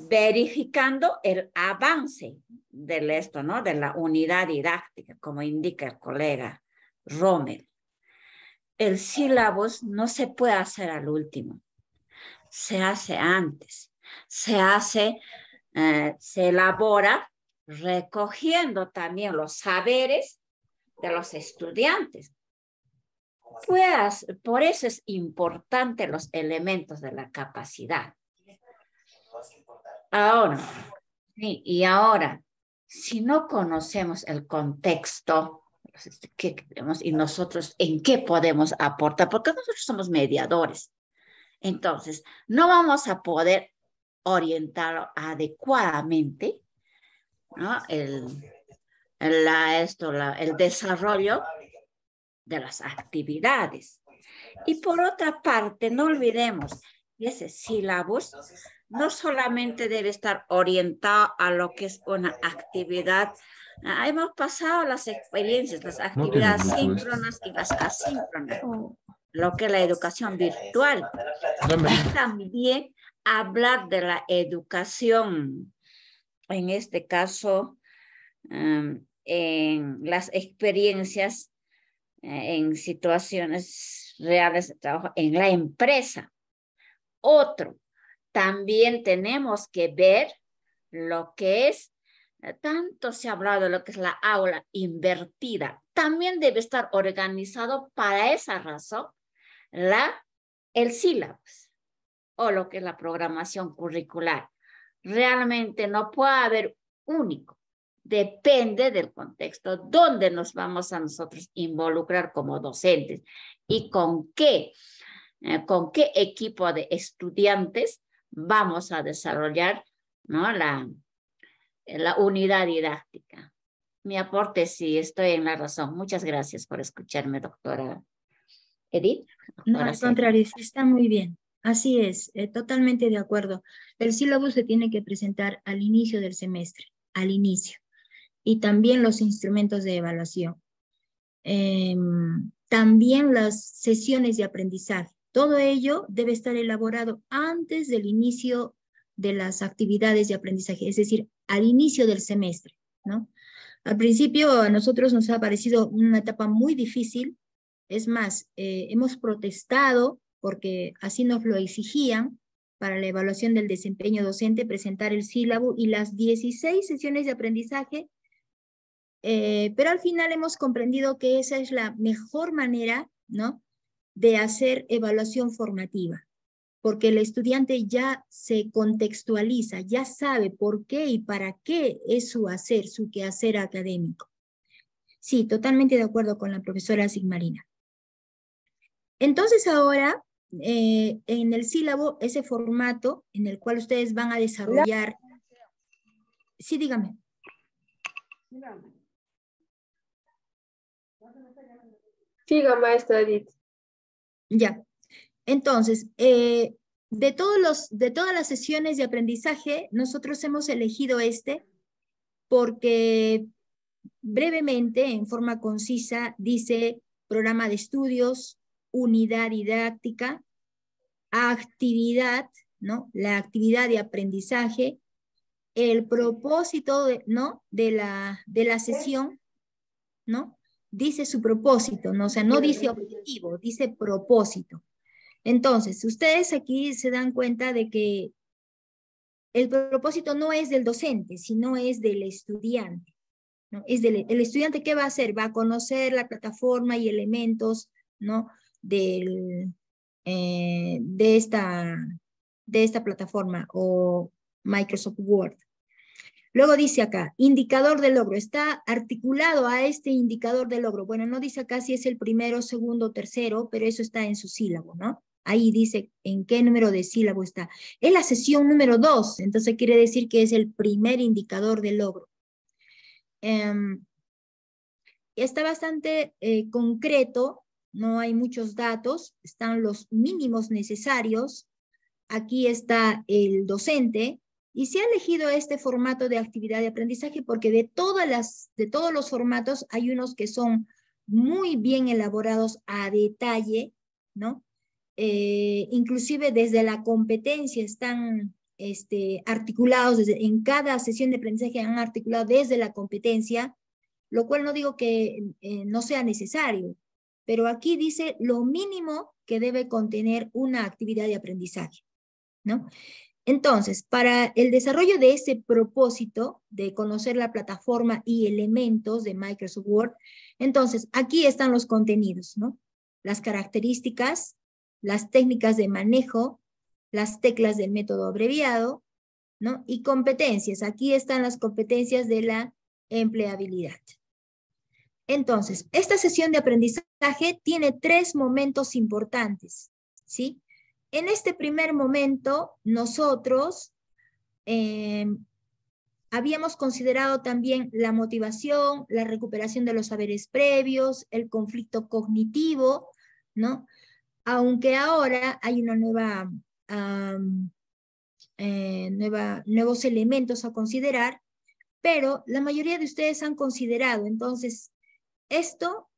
verificando el avance de esto, ¿no? De la unidad didáctica, como indica el colega Rommel. El sílabus no se puede hacer al último, se hace antes, se elabora recogiendo también los saberes de los estudiantes. Pues, por eso es importante los elementos de la capacidad. Ahora, y ahora, si no conocemos el contexto, ¿qué queremos? Y nosotros, ¿en qué podemos aportar? Porque nosotros somos mediadores. Entonces, no vamos a poder orientar adecuadamente, ¿no? el desarrollo de las actividades. Y por otra parte, no olvidemos que ese sílabus no solamente debe estar orientado a lo que es una actividad. Hemos pasado las experiencias, las actividades síncronas y las asíncronas, lo que es la educación virtual. Y también hablar de la educación, en este caso, en las experiencias, en situaciones reales de trabajo en la empresa. Otro, también tenemos que ver lo que es, tanto se ha hablado de lo que es la aula invertida, también debe estar organizado para esa razón el sílabus o lo que es la programación curricular. Realmente no puede haber único. Depende del contexto donde nos vamos a nosotros involucrar como docentes y con qué equipo de estudiantes vamos a desarrollar, ¿no? la unidad didáctica. Mi aporte, sí, estoy en la razón. Muchas gracias por escucharme, doctora Edith. No, al contrario, está muy bien. Así es, totalmente de acuerdo. El sílabus se tiene que presentar al inicio del semestre, al inicio. Y también los instrumentos de evaluación. También las sesiones de aprendizaje. Todo ello debe estar elaborado antes del inicio de las actividades de aprendizaje, es decir, al inicio del semestre, ¿no? Al principio a nosotros nos ha parecido una etapa muy difícil. Es más, hemos protestado porque así nos lo exigían para la evaluación del desempeño docente, presentar el sílabo y las 16 sesiones de aprendizaje. Pero al final hemos comprendido que esa es la mejor manera, ¿no?, de hacer evaluación formativa, porque el estudiante ya se contextualiza, ya sabe por qué y para qué es su hacer, su quehacer académico. Sí, totalmente de acuerdo con la profesora Sigmarina. Entonces ahora, en el sílabo, ese formato en el cual ustedes van a desarrollar... Sí, dígame. Siga, maestra Edith. Ya. Entonces, de todas las sesiones de aprendizaje, nosotros hemos elegido este porque brevemente, en forma concisa, dice programa de estudios, unidad didáctica, actividad, ¿no? La actividad de aprendizaje, el propósito ¿no?, de la sesión, ¿no? Dice su propósito, ¿no? O sea, no dice objetivo, dice propósito. Entonces, ustedes aquí se dan cuenta de que el propósito no es del docente, sino es del estudiante, ¿no? Es el estudiante, ¿qué va a hacer? Va a conocer la plataforma y elementos, ¿no?, de esta plataforma o Microsoft Word. Luego dice acá, indicador de logro. Está articulado a este indicador de logro. Bueno, no dice acá si es el primero, segundo, tercero, pero eso está en su sílabo, ¿no? Ahí dice en qué número de sílabo está. Es la sesión número 2, entonces quiere decir que es el primer indicador de logro. Está bastante concreto, no hay muchos datos, están los mínimos necesarios. Aquí está el docente, y se ha elegido este formato de actividad de aprendizaje porque de todos los formatos hay unos que son muy bien elaborados a detalle, ¿no? Inclusive desde la competencia están articulados, en cada sesión de aprendizaje han articulado desde la competencia, lo cual no digo que no sea necesario, pero aquí dice lo mínimo que debe contener una actividad de aprendizaje, ¿no? Entonces, para el desarrollo de ese propósito de conocer la plataforma y elementos de Microsoft Word, entonces aquí están los contenidos, ¿no? Las características, las técnicas de manejo, las teclas del método abreviado, ¿no? Y competencias. Aquí están las competencias de la empleabilidad. Entonces, esta sesión de aprendizaje tiene 3 momentos importantes, ¿sí? En este primer momento, nosotros habíamos considerado también la motivación, la recuperación de los saberes previos, el conflicto cognitivo, ¿no? Aunque ahora hay una nuevos elementos a considerar, pero la mayoría de ustedes han considerado, entonces, esto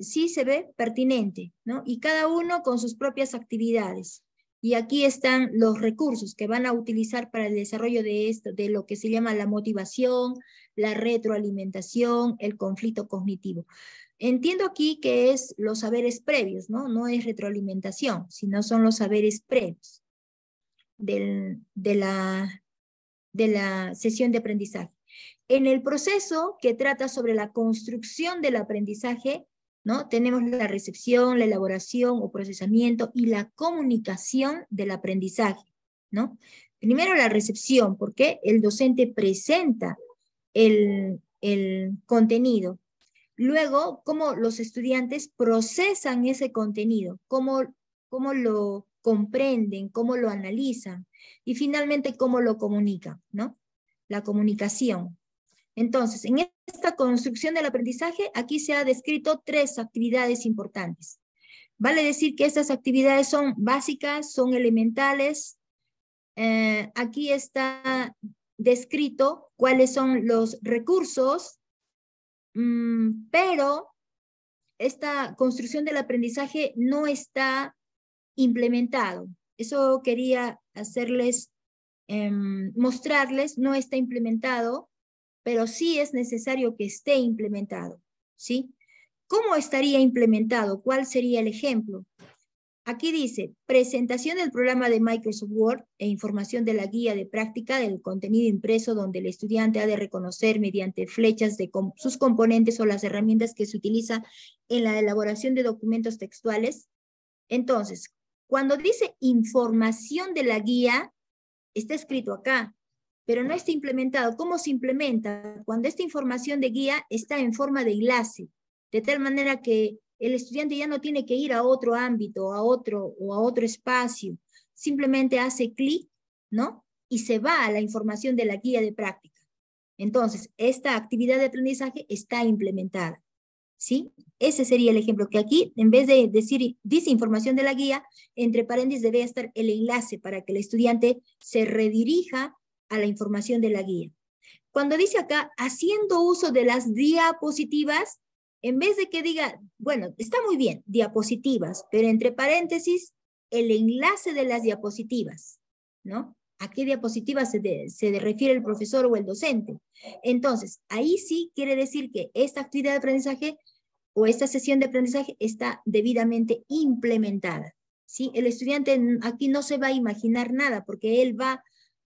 sí se ve pertinente, ¿no? Y cada uno con sus propias actividades. Y aquí están los recursos que van a utilizar para el desarrollo de esto, de lo que se llama la motivación, la retroalimentación, el conflicto cognitivo. Entiendo aquí que es los saberes previos, ¿no? No es retroalimentación, sino son los saberes previos de la sesión de aprendizaje. En el proceso que trata sobre la construcción del aprendizaje, ¿no? Tenemos la recepción, la elaboración o procesamiento y la comunicación del aprendizaje, ¿no? Primero la recepción, porque el docente presenta el contenido. Luego, cómo los estudiantes procesan ese contenido, cómo lo comprenden, cómo lo analizan y finalmente cómo lo comunican, ¿no? La comunicación. Entonces, en esta construcción del aprendizaje, aquí se ha descrito 3 actividades importantes. Vale decir que estas actividades son básicas, son elementales. Aquí está descrito cuáles son los recursos, pero esta construcción del aprendizaje no está implementado. Eso quería hacerles, mostrarles, no está implementado, pero sí es necesario que esté implementado, ¿sí? ¿Cómo estaría implementado? ¿Cuál sería el ejemplo? Aquí dice, presentación del programa de Microsoft Word e información de la guía de práctica del contenido impreso donde el estudiante ha de reconocer mediante flechas de sus componentes o las herramientas que se utiliza en la elaboración de documentos textuales. Entonces, cuando dice información de la guía, está escrito acá, pero no está implementado. ¿Cómo se implementa? Cuando esta información de guía está en forma de enlace, de tal manera que el estudiante ya no tiene que ir a otro ámbito, a otro espacio. Simplemente hace clic, ¿no? Y se va a la información de la guía de práctica. Entonces, esta actividad de aprendizaje está implementada, ¿sí? Ese sería el ejemplo, que aquí, en vez de decir, dice información de la guía, entre paréntesis debe estar el enlace para que el estudiante se redirija a la información de la guía. Cuando dice acá, haciendo uso de las diapositivas, en vez de que diga, bueno, está muy bien, diapositivas, pero entre paréntesis, el enlace de las diapositivas, ¿no? ¿A qué diapositivas se refiere el profesor o el docente? Entonces, ahí sí quiere decir que esta actividad de aprendizaje o esta sesión de aprendizaje está debidamente implementada, ¿sí? El estudiante aquí no se va a imaginar nada porque él va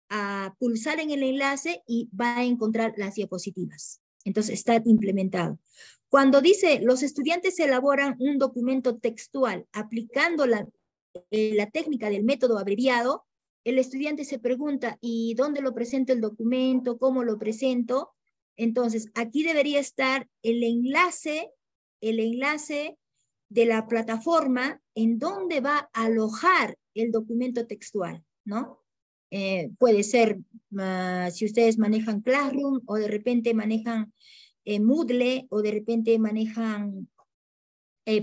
a pulsar en el enlace y va a encontrar las diapositivas. Entonces está implementado. Cuando dice, los estudiantes elaboran un documento textual aplicando la técnica del método abreviado, el estudiante se pregunta, ¿y dónde lo presento el documento? ¿Cómo lo presento? Entonces, aquí debería estar el enlace de la plataforma en donde va a alojar el documento textual, ¿no? Puede ser, si ustedes manejan Classroom, o de repente manejan Moodle, o de repente manejan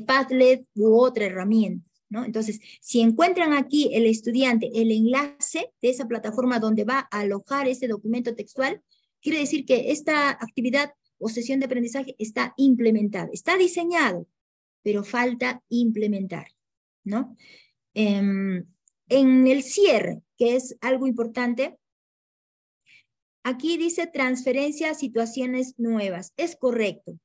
Padlet u otra herramienta, ¿no? Entonces, si encuentran aquí el estudiante el enlace de esa plataforma donde va a alojar ese documento textual, quiere decir que esta actividad o sesión de aprendizaje está implementada, está diseñado, pero falta implementar, ¿no? En el cierre, que es algo importante, aquí dice transferencia a situaciones nuevas. Es correcto.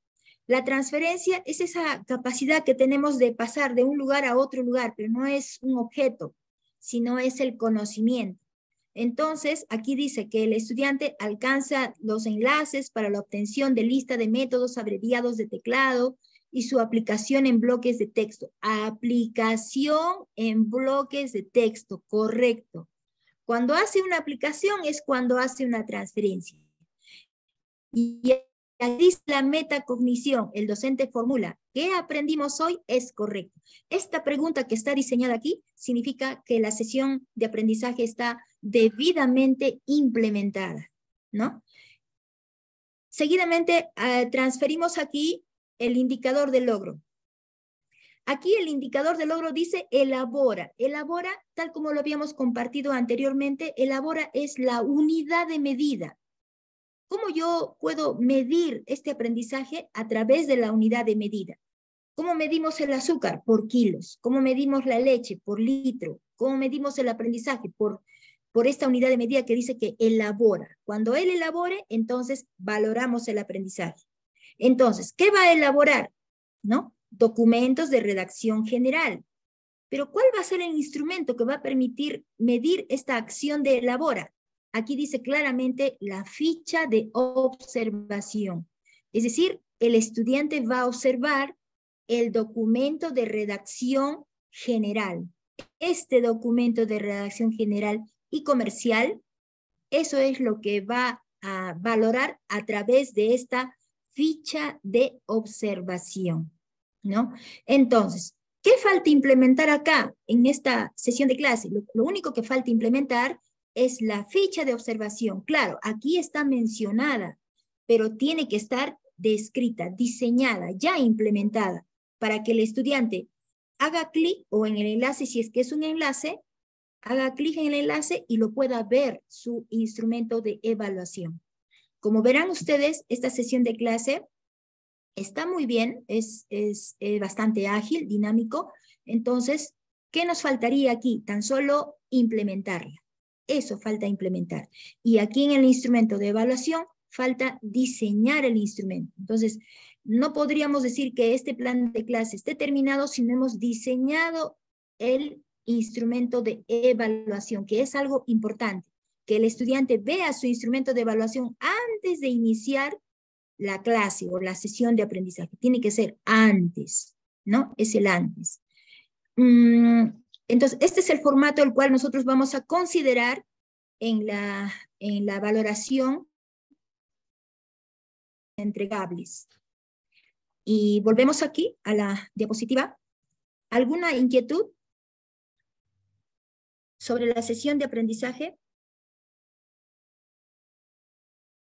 La transferencia es esa capacidad que tenemos de pasar de un lugar a otro lugar, pero no es un objeto, sino es el conocimiento. Entonces, aquí dice que el estudiante alcanza los enlaces para la obtención de lista de métodos abreviados de teclado y su aplicación en bloques de texto. Aplicación en bloques de texto, correcto. Cuando hace una aplicación es cuando hace una transferencia. Y aquí dice la metacognición, el docente formula, ¿qué aprendimos hoy? Es correcto. Esta pregunta que está diseñada aquí significa que la sesión de aprendizaje está debidamente implementada, ¿no? Seguidamente, transferimos aquí el indicador de logro. Aquí el indicador de logro dice elabora. Elabora, tal como lo habíamos compartido anteriormente, elabora es la unidad de medida. ¿Cómo yo puedo medir este aprendizaje? A través de la unidad de medida. ¿Cómo medimos el azúcar? Por kilos. ¿Cómo medimos la leche? Por litro. ¿Cómo medimos el aprendizaje? Por esta unidad de medida que dice que elabora. Cuando él elabore, entonces valoramos el aprendizaje. Entonces, ¿qué va a elaborar? ¿No? Documentos de redacción general. Pero ¿cuál va a ser el instrumento que va a permitir medir esta acción de elabora? Aquí dice claramente la ficha de observación. Es decir, el estudiante va a observar el documento de redacción general. Este documento de redacción general y comercial, eso es lo que va a valorar a través de esta ficha de observación, ¿no? Entonces, ¿qué falta implementar acá en esta sesión de clase? Lo único que falta implementar es la ficha de observación. Claro, aquí está mencionada, pero tiene que estar descrita, diseñada, ya implementada, para que el estudiante haga clic o en el enlace, si es que es un enlace, haga clic en el enlace y lo pueda ver su instrumento de evaluación. Como verán ustedes, esta sesión de clase está muy bien, es bastante ágil, dinámico. Entonces, ¿qué nos faltaría aquí? Tan solo implementarla. Eso falta implementar. Y aquí en el instrumento de evaluación falta diseñar el instrumento. Entonces, no podríamos decir que este plan de clase esté terminado si no hemos diseñado el instrumento de evaluación, que es algo importante, que el estudiante vea su instrumento de evaluación antes de iniciar la clase o la sesión de aprendizaje. Tiene que ser antes, ¿no? Es el antes. Entonces, este es el formato el cual nosotros vamos a considerar en la valoración entregables. Y volvemos aquí a la diapositiva. ¿Alguna inquietud sobre la sesión de aprendizaje?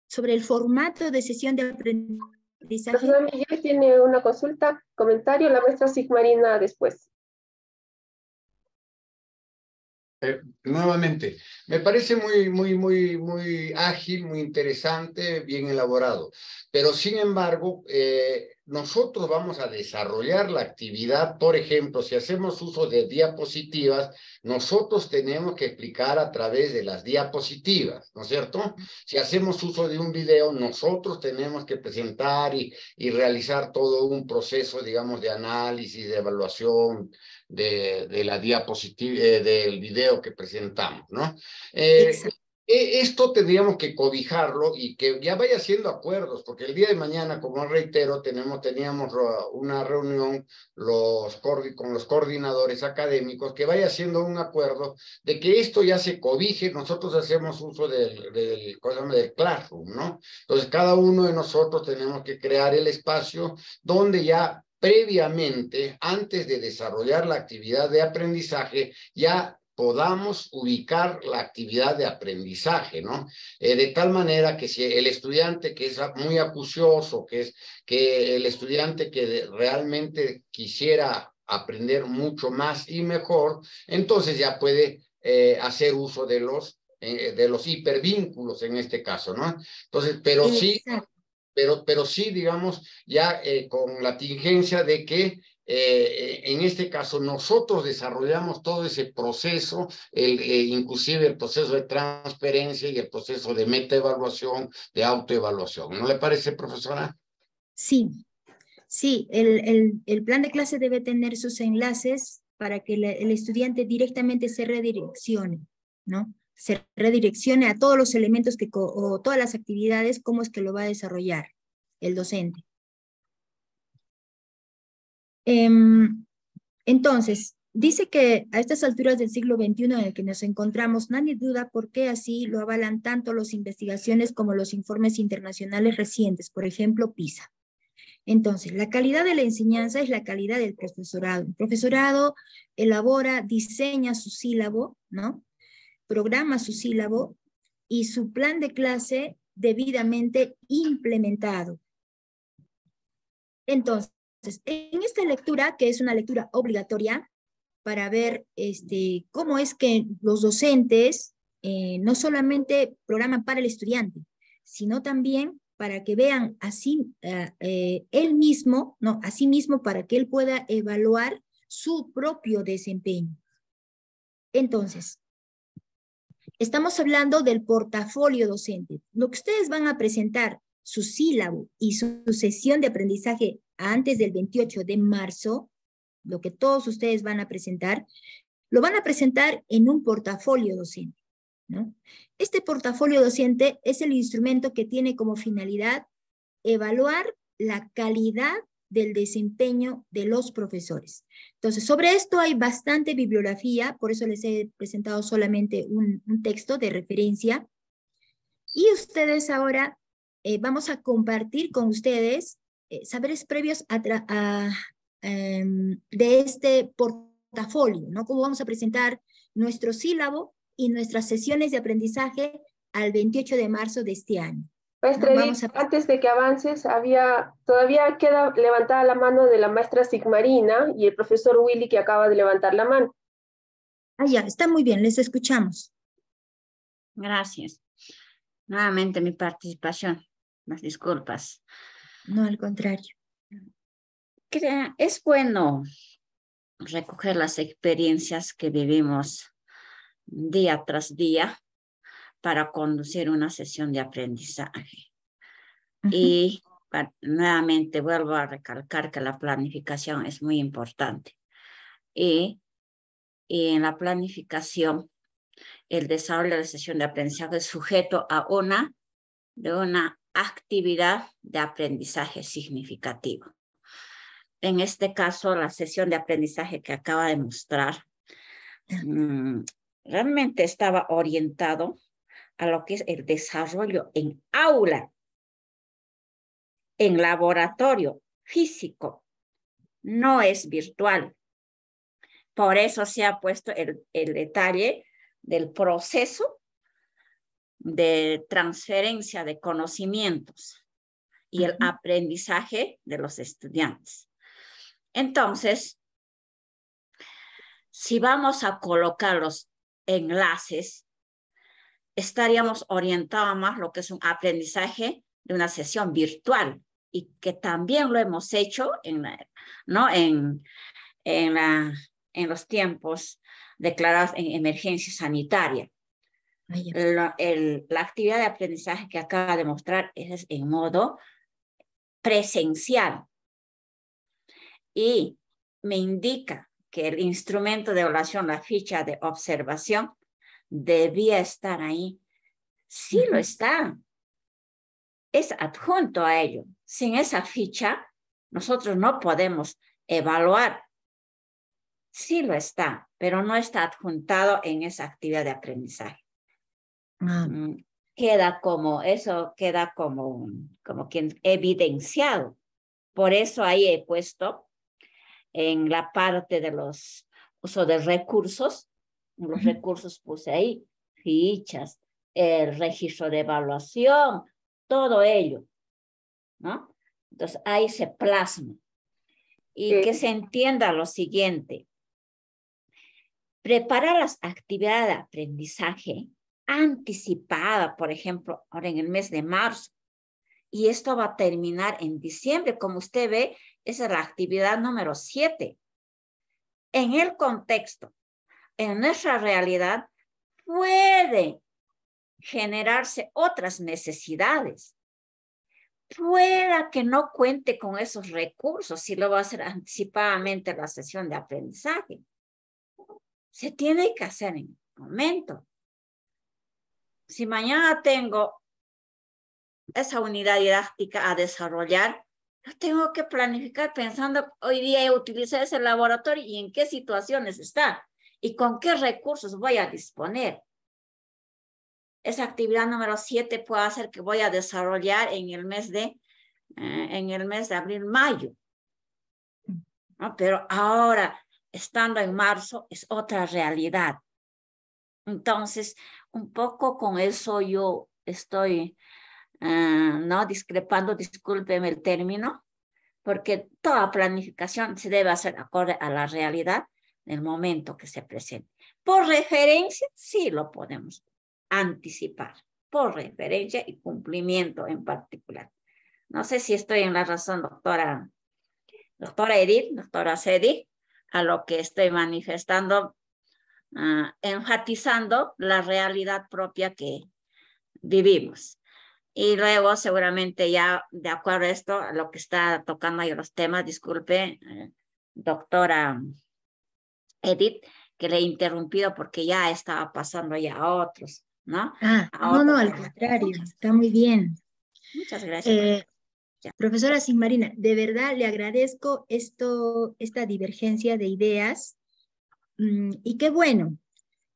Sobre el formato de sesión de aprendizaje. Profesor Miguel tiene una consulta, comentario, la maestra Sigmarina después. Nuevamente, me parece muy ágil, muy interesante, bien elaborado. Pero sin embargo, nosotros vamos a desarrollar la actividad. Por ejemplo, si hacemos uso de diapositivas, nosotros tenemos que explicar a través de las diapositivas, ¿no es cierto? Si hacemos uso de un video, nosotros tenemos que presentar y realizar todo un proceso, digamos, de análisis, de evaluación de la diapositiva, del video que presentamos, ¿no? Esto tendríamos que cobijarlo y que ya vaya haciendo acuerdos, porque el día de mañana, como reitero, teníamos una reunión con los coordinadores académicos, que vaya haciendo un acuerdo de que esto ya se cobije. Nosotros hacemos uso del Classroom, ¿no? Entonces, cada uno de nosotros tenemos que crear el espacio donde ya previamente, antes de desarrollar la actividad de aprendizaje, ya podamos ubicar la actividad de aprendizaje, ¿no? De tal manera que si el estudiante que es muy acucioso, que el estudiante que realmente quisiera aprender mucho más y mejor, entonces ya puede hacer uso de los hipervínculos en este caso, ¿no? Entonces, pero sí, pero sí, digamos, ya con la tingencia de que en este caso nosotros desarrollamos todo ese proceso, inclusive el proceso de transferencia y el proceso de metaevaluación, de autoevaluación. ¿No le parece, profesora? Sí, sí, el plan de clase debe tener sus enlaces para que el estudiante directamente se redireccione, ¿no? Se redireccione a todos los elementos o todas las actividades, cómo es que lo va a desarrollar el docente. Entonces, dice que a estas alturas del siglo XXI en el que nos encontramos, nadie duda por qué así lo avalan tanto las investigaciones como los informes internacionales recientes, por ejemplo, PISA. Entonces, la calidad de la enseñanza es la calidad del profesorado. El profesorado elabora, diseña su sílabo, ¿no? Programa su sílabo y su plan de clase debidamente implementado. Entonces, en esta lectura, que es una lectura obligatoria para ver cómo es que los docentes no solamente programan para el estudiante, sino también para que vean así él mismo, no, a sí mismo para que él pueda evaluar su propio desempeño. Entonces, estamos hablando del portafolio docente. Lo que ustedes van a presentar, su sílabo y su sesión de aprendizaje antes del 28 de marzo, lo que todos ustedes van a presentar, lo van a presentar en un portafolio docente, ¿no? Este portafolio docente es el instrumento que tiene como finalidad evaluar la calidad del desempeño de los profesores. Entonces, sobre esto hay bastante bibliografía, por eso les he presentado solamente un texto de referencia. Y ustedes ahora vamos a compartir con ustedes saberes previos de este portafolio, ¿no? Cómo vamos a presentar nuestro sílabo y nuestras sesiones de aprendizaje al 28 de marzo de este año. Maestra Edith, antes de que avances, todavía queda levantada la mano de la maestra Sigmarina y el profesor Willy que acaba de levantar la mano. Ah, ya, está muy bien, les escuchamos. Gracias. Nuevamente mi participación, las disculpas. No, al contrario. Es bueno recoger las experiencias que vivimos día tras día para conducir una sesión de aprendizaje. Y nuevamente vuelvo a recalcar que la planificación es muy importante. Y en la planificación, el desarrollo de la sesión de aprendizaje es sujeto a una actividad de aprendizaje significativo. En este caso, la sesión de aprendizaje que acaba de mostrar realmente estaba orientado a lo que es el desarrollo en aula, en laboratorio físico, no es virtual. Por eso se ha puesto el detalle del proceso de transferencia de conocimientos y el aprendizaje de los estudiantes. Entonces, si vamos a colocar los enlaces, estaríamos orientados más lo que es un aprendizaje de una sesión virtual y que también lo hemos hecho en los tiempos declarados en emergencia sanitaria. La actividad de aprendizaje que acaba de mostrar es en modo presencial y me indica que el instrumento de evaluación, la ficha de observación, debía estar ahí. Sí lo está. Es adjunto a ello. Sin esa ficha, nosotros no podemos evaluar. Sí lo está, pero no está adjuntado en esa actividad de aprendizaje. Queda como quien evidenciado. Por eso ahí he puesto en la parte de los uso de recursos. Los recursos puse ahí, fichas, el registro de evaluación, todo ello, ¿no? Entonces ahí se plasma. Y que se entienda lo siguiente. Preparar las actividades de aprendizaje anticipada, por ejemplo, ahora en el mes de marzo, y esto va a terminar en diciembre. Como usted ve, esa es la actividad número 7. En el contexto, en nuestra realidad, puede generarse otras necesidades. Pueda que no cuente con esos recursos si lo va a hacer anticipadamente la sesión de aprendizaje. Se tiene que hacer en el momento. Si mañana tengo esa unidad didáctica a desarrollar, yo tengo que planificar pensando hoy día utilizar ese laboratorio y en qué situaciones está y con qué recursos voy a disponer. Esa actividad número 7 puede hacer que voy a desarrollar en el mes de abril, mayo. ¿No? Pero ahora, estando en marzo, es otra realidad. Entonces, un poco con eso yo estoy no discrepando, discúlpeme el término, porque toda planificación se debe hacer acorde a la realidad del momento que se presente. Por referencia, sí lo podemos anticipar, por referencia y cumplimiento en particular. No sé si estoy en la razón, doctora Edith, doctora Cedi, a lo que estoy manifestando, enfatizando la realidad propia que vivimos. Y luego seguramente ya de acuerdo a esto, a lo que está tocando ahí los temas, disculpe, doctora Edith, que le he interrumpido porque ya estaba pasando ya a otros, ¿no? No, al contrario, está muy bien. Muchas gracias. Profesora Sigmarina, de verdad le agradezco esta divergencia de ideas y qué bueno,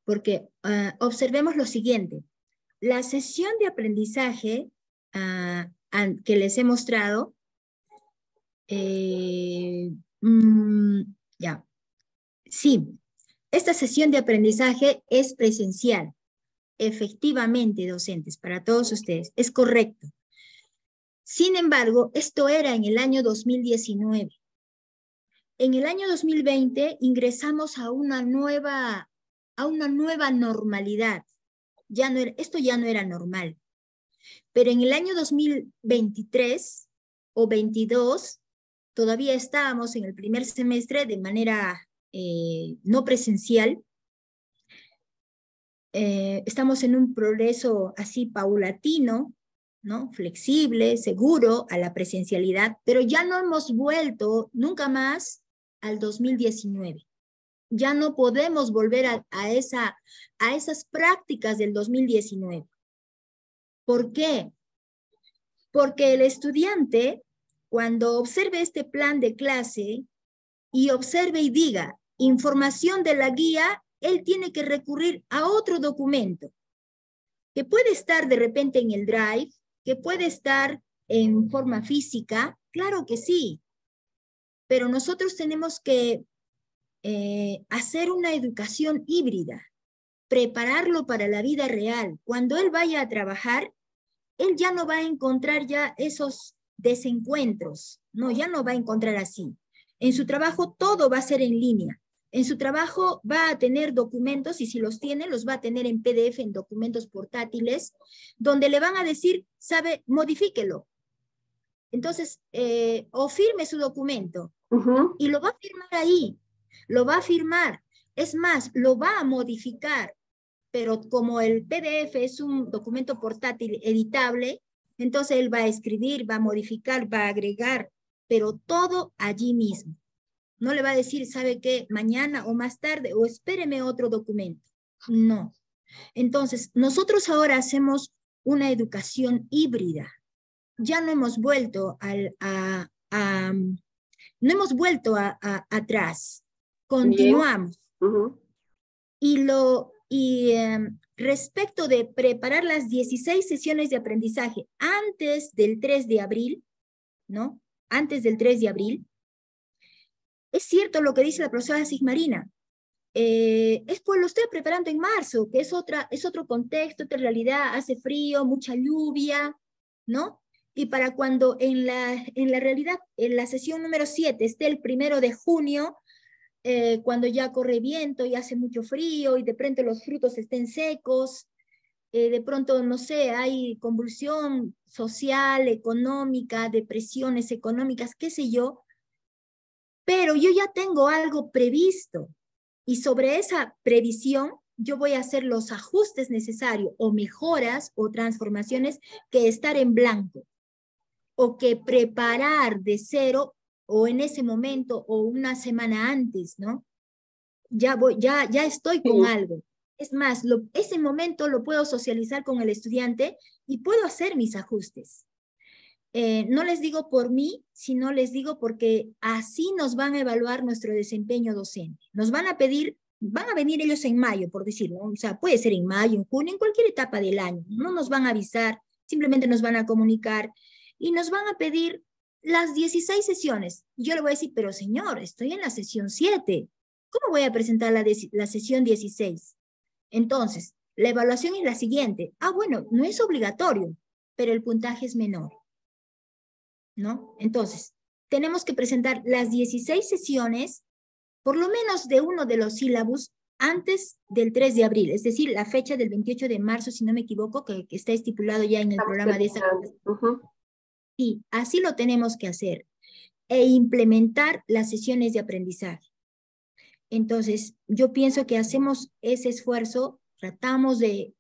porque observemos lo siguiente. La sesión de aprendizaje que les he mostrado, sí, esta sesión de aprendizaje es presencial, efectivamente, docentes, para todos ustedes, es correcto. Sin embargo, esto era en el año 2019. En el año 2020 ingresamos a una nueva normalidad. Esto ya no era normal. Pero en el año 2023 o 22, todavía estábamos en el primer semestre de manera no presencial. Estamos en un progreso así paulatino, ¿no? Flexible, seguro a la presencialidad, pero ya no hemos vuelto nunca más al 2019. Ya no podemos volver a esas prácticas del 2019. ¿Por qué? Porque el estudiante, cuando observe este plan de clase y observe y diga información de la guía, él tiene que recurrir a otro documento, que puede estar de repente en el Drive, que puede estar en forma física, claro que sí, pero nosotros tenemos que hacer una educación híbrida, prepararlo para la vida real. Cuando él vaya a trabajar, él ya no va a encontrar ya esos desencuentros, no, ya no va a encontrar así. En su trabajo todo va a ser en línea. En su trabajo va a tener documentos y si los tiene, los va a tener en PDF, en documentos portátiles, donde le van a decir, sabe, modifíquelo. Entonces, o firme su documento y lo va a firmar ahí, lo va a firmar. Es más, lo va a modificar, pero como el PDF es un documento portátil editable, entonces él va a escribir, va a modificar, va a agregar, pero todo allí mismo. No le va a decir, ¿sabe qué? Mañana o más tarde, o espéreme otro documento. No. Entonces, nosotros ahora hacemos una educación híbrida. Ya no hemos vuelto atrás. Continuamos. Respecto de preparar las 16 sesiones de aprendizaje antes del 3 de abril, ¿no? Antes del 3 de abril, es cierto lo que dice la profesora Sigmarina. Pues lo estoy preparando en marzo, que es otro contexto, otra realidad, hace frío, mucha lluvia, ¿no? Y para cuando en la realidad, en la sesión número 7 esté el 1 de junio, cuando ya corre viento y hace mucho frío y de pronto los frutos estén secos, de pronto, no sé, hay convulsión social, económica, depresiones económicas, qué sé yo, pero yo ya tengo algo previsto y sobre esa previsión yo voy a hacer los ajustes necesarios o mejoras o transformaciones que estar en blanco o que preparar de cero o en ese momento o una semana antes, ¿no? Ya estoy con algo. Es más, ese momento lo puedo socializar con el estudiante y puedo hacer mis ajustes. No les digo por mí, sino les digo porque así nos van a evaluar nuestro desempeño docente. Nos van a pedir, van a venir ellos en mayo, por decirlo, ¿no? O sea, puede ser en mayo, en junio, en cualquier etapa del año. No nos van a avisar, simplemente nos van a comunicar y nos van a pedir las 16 sesiones. Y yo le voy a decir, pero señor, estoy en la sesión 7. ¿Cómo voy a presentar la sesión 16? Entonces, la evaluación es la siguiente. Bueno, no es obligatorio, pero el puntaje es menor, ¿no? Entonces, tenemos que presentar las 16 sesiones, por lo menos de uno de los sílabos, antes del 3 de abril, es decir, la fecha del 28 de marzo, si no me equivoco, que está estipulado ya en el programa de esa. Sí, así lo tenemos que hacer. E implementar las sesiones de aprendizaje. Entonces, yo pienso que hacemos ese esfuerzo, tratamos de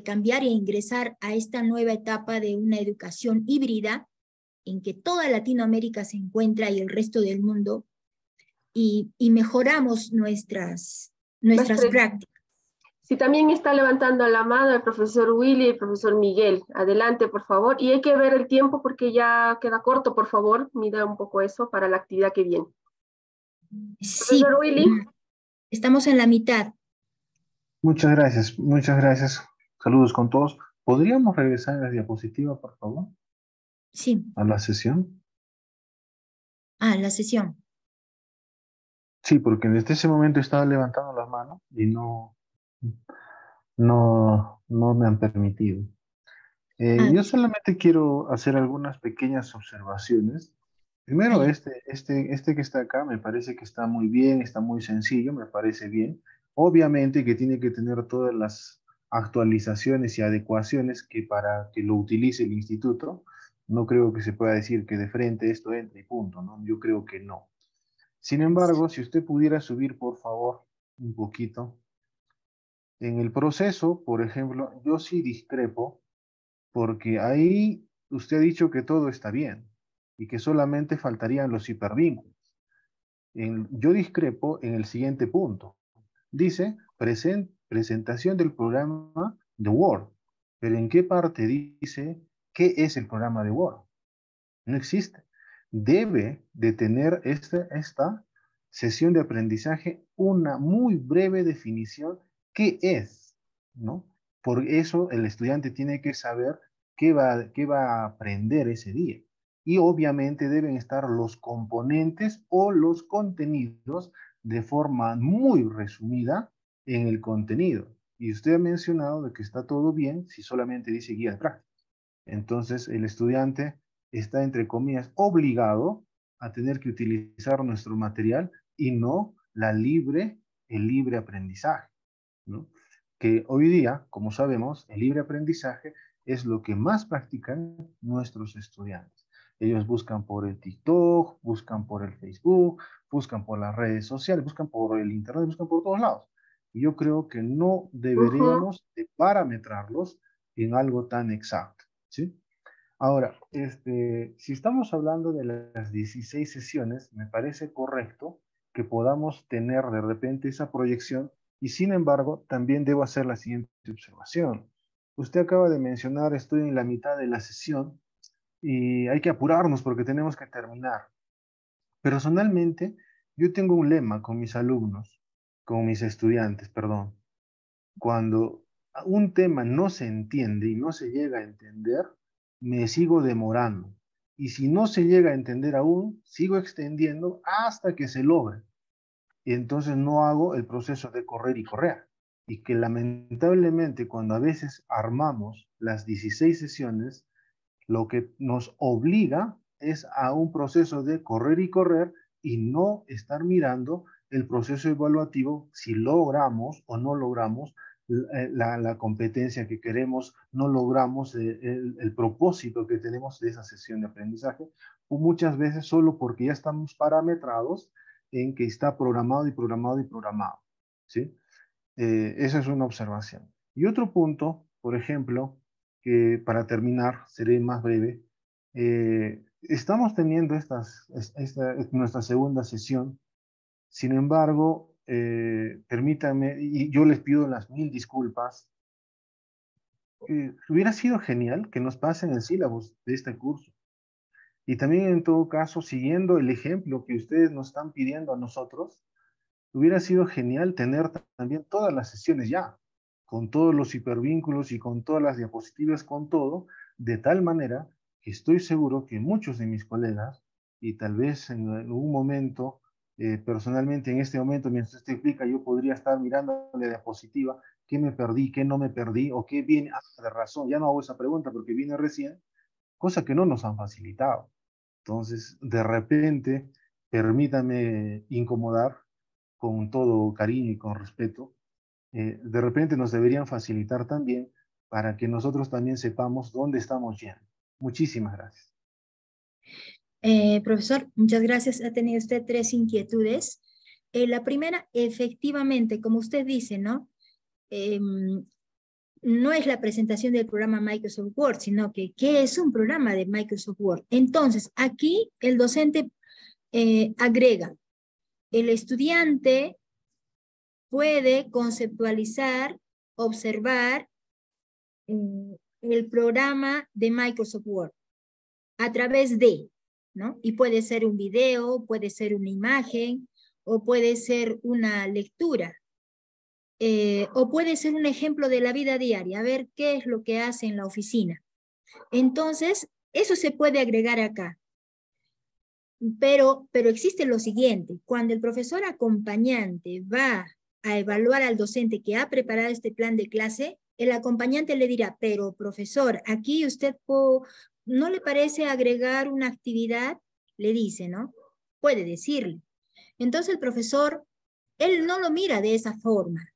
cambiar e ingresar a esta nueva etapa de una educación híbrida en que toda Latinoamérica se encuentra y el resto del mundo, y mejoramos nuestras prácticas. Si también está levantando la mano el profesor Willy y el profesor Miguel. Adelante, por favor. Y hay que ver el tiempo porque ya queda corto, por favor. Mira un poco eso para la actividad que viene. Sí, profesor Willy. Estamos en la mitad. Muchas gracias, muchas gracias. Saludos con todos. ¿Podríamos regresar a la diapositiva, por favor? Sí. A la sesión. La sesión. Sí, porque desde ese momento estaba levantando las manos y no me han permitido. Yo solamente quiero hacer algunas pequeñas observaciones. Primero, este que está acá me parece que está muy bien, está muy sencillo, me parece bien. Obviamente que tiene que tener todas las actualizaciones y adecuaciones que para que lo utilice el instituto. No creo que se pueda decir que de frente esto entra y punto, ¿no? Yo creo que no. Sin embargo, si usted pudiera subir, por favor, un poquito. En el proceso, por ejemplo, yo sí discrepo, porque ahí usted ha dicho que todo está bien y que solamente faltarían los hipervínculos. Yo discrepo en el siguiente punto. Dice, presentación del programa de Word. Pero ¿en qué parte dice qué es el programa de Word? No existe. Debe de tener esta sesión de aprendizaje una muy breve definición qué es, ¿no? Por eso el estudiante tiene que saber qué va a aprender ese día. Y obviamente deben estar los componentes o los contenidos de forma muy resumida en el contenido. Y usted ha mencionado de que está todo bien si solamente dice guía de práctica. Entonces el estudiante está, entre comillas, obligado a tener que utilizar nuestro material y no el libre aprendizaje, ¿no? Que hoy día, como sabemos, el libre aprendizaje es lo que más practican nuestros estudiantes. Ellos buscan por el TikTok, buscan por el Facebook, buscan por las redes sociales, buscan por el Internet, buscan por todos lados. Y yo creo que no deberíamos de parametrarlos en algo tan exacto, ¿sí? Ahora, si estamos hablando de las 16 sesiones, me parece correcto que podamos tener de repente esa proyección y sin embargo también debo hacer la siguiente observación. Usted acaba de mencionar, estoy en la mitad de la sesión y hay que apurarnos porque tenemos que terminar. Personalmente, yo tengo un lema con mis alumnos, con mis estudiantes, perdón. Cuando un tema no se entiende y no se llega a entender, me sigo demorando. Y si no se llega a entender aún, sigo extendiendo hasta que se logre. Y entonces no hago el proceso de correr y correr. Y que lamentablemente cuando a veces armamos las 16 sesiones, lo que nos obliga es a un proceso de correr y correr y no estar mirando el proceso evaluativo si logramos o no logramos la competencia que queremos, no logramos el propósito que tenemos de esa sesión de aprendizaje, o muchas veces solo porque ya estamos parametrados en que está programado y programado y programado, ¿sí? Esa es una observación. Y otro punto, por ejemplo, que para terminar, seré más breve, estamos teniendo nuestra segunda sesión. Sin embargo, permítanme, y yo les pido las 1000 disculpas, hubiera sido genial que nos pasen el sílabus de este curso. Y también, en todo caso, siguiendo el ejemplo que ustedes nos están pidiendo a nosotros, hubiera sido genial tener también todas las sesiones ya, con todos los hipervínculos y con todas las diapositivas, con todo, de tal manera que estoy seguro que muchos de mis colegas, y tal vez en algún momento, personalmente en este momento, mientras usted explica, yo podría estar mirando la diapositiva, qué me perdí, qué no me perdí, o qué viene, de razón, ya no hago esa pregunta porque viene recién, cosa que no nos han facilitado. Entonces, de repente, permítame incomodar con todo cariño y con respeto, de repente nos deberían facilitar también para que nosotros también sepamos dónde estamos yendo. Muchísimas gracias. Profesor, muchas gracias. Ha tenido usted 3 inquietudes. La primera, efectivamente, como usted dice, ¿no? No es la presentación del programa Microsoft Word, sino que ¿qué es un programa de Microsoft Word? Entonces, aquí el docente agrega, el estudiante puede conceptualizar, observar el programa de Microsoft Word a través de, ¿no? Y puede ser un video, puede ser una imagen, o puede ser una lectura. O puede ser un ejemplo de la vida diaria, a ver qué es lo que hace en la oficina. Entonces, eso se puede agregar acá. Pero existe lo siguiente, cuando el profesor acompañante va a evaluar al docente que ha preparado este plan de clase, el acompañante le dirá, pero profesor, aquí usted ¿no le parece agregar una actividad? Le dice, ¿no? Puede decirle. Entonces el profesor, él no lo mira de esa forma.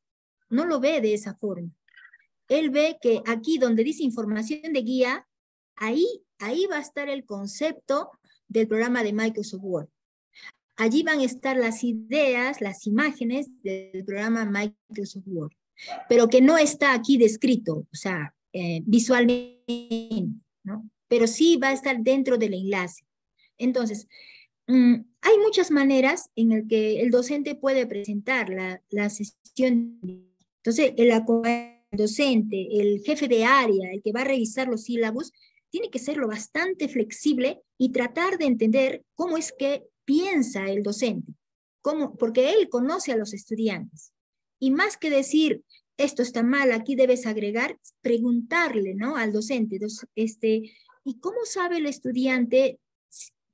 No lo ve de esa forma. Él ve que aquí donde dice información de guía, ahí va a estar el concepto del programa de Microsoft Word. Allí van a estar las ideas, las imágenes del programa Microsoft Word, pero que no está aquí descrito, o sea, visualmente, ¿no? Pero sí va a estar dentro del enlace. Entonces, hay muchas maneras en las que el docente puede presentar la sesión. Entonces, el docente, el jefe de área, el que va a revisar los sílabos, tiene que serlo bastante flexible y tratar de entender cómo es que piensa el docente, porque él conoce a los estudiantes. Y más que decir, esto está mal, aquí debes agregar, preguntarle, ¿no? Al docente, ¿y cómo sabe el estudiante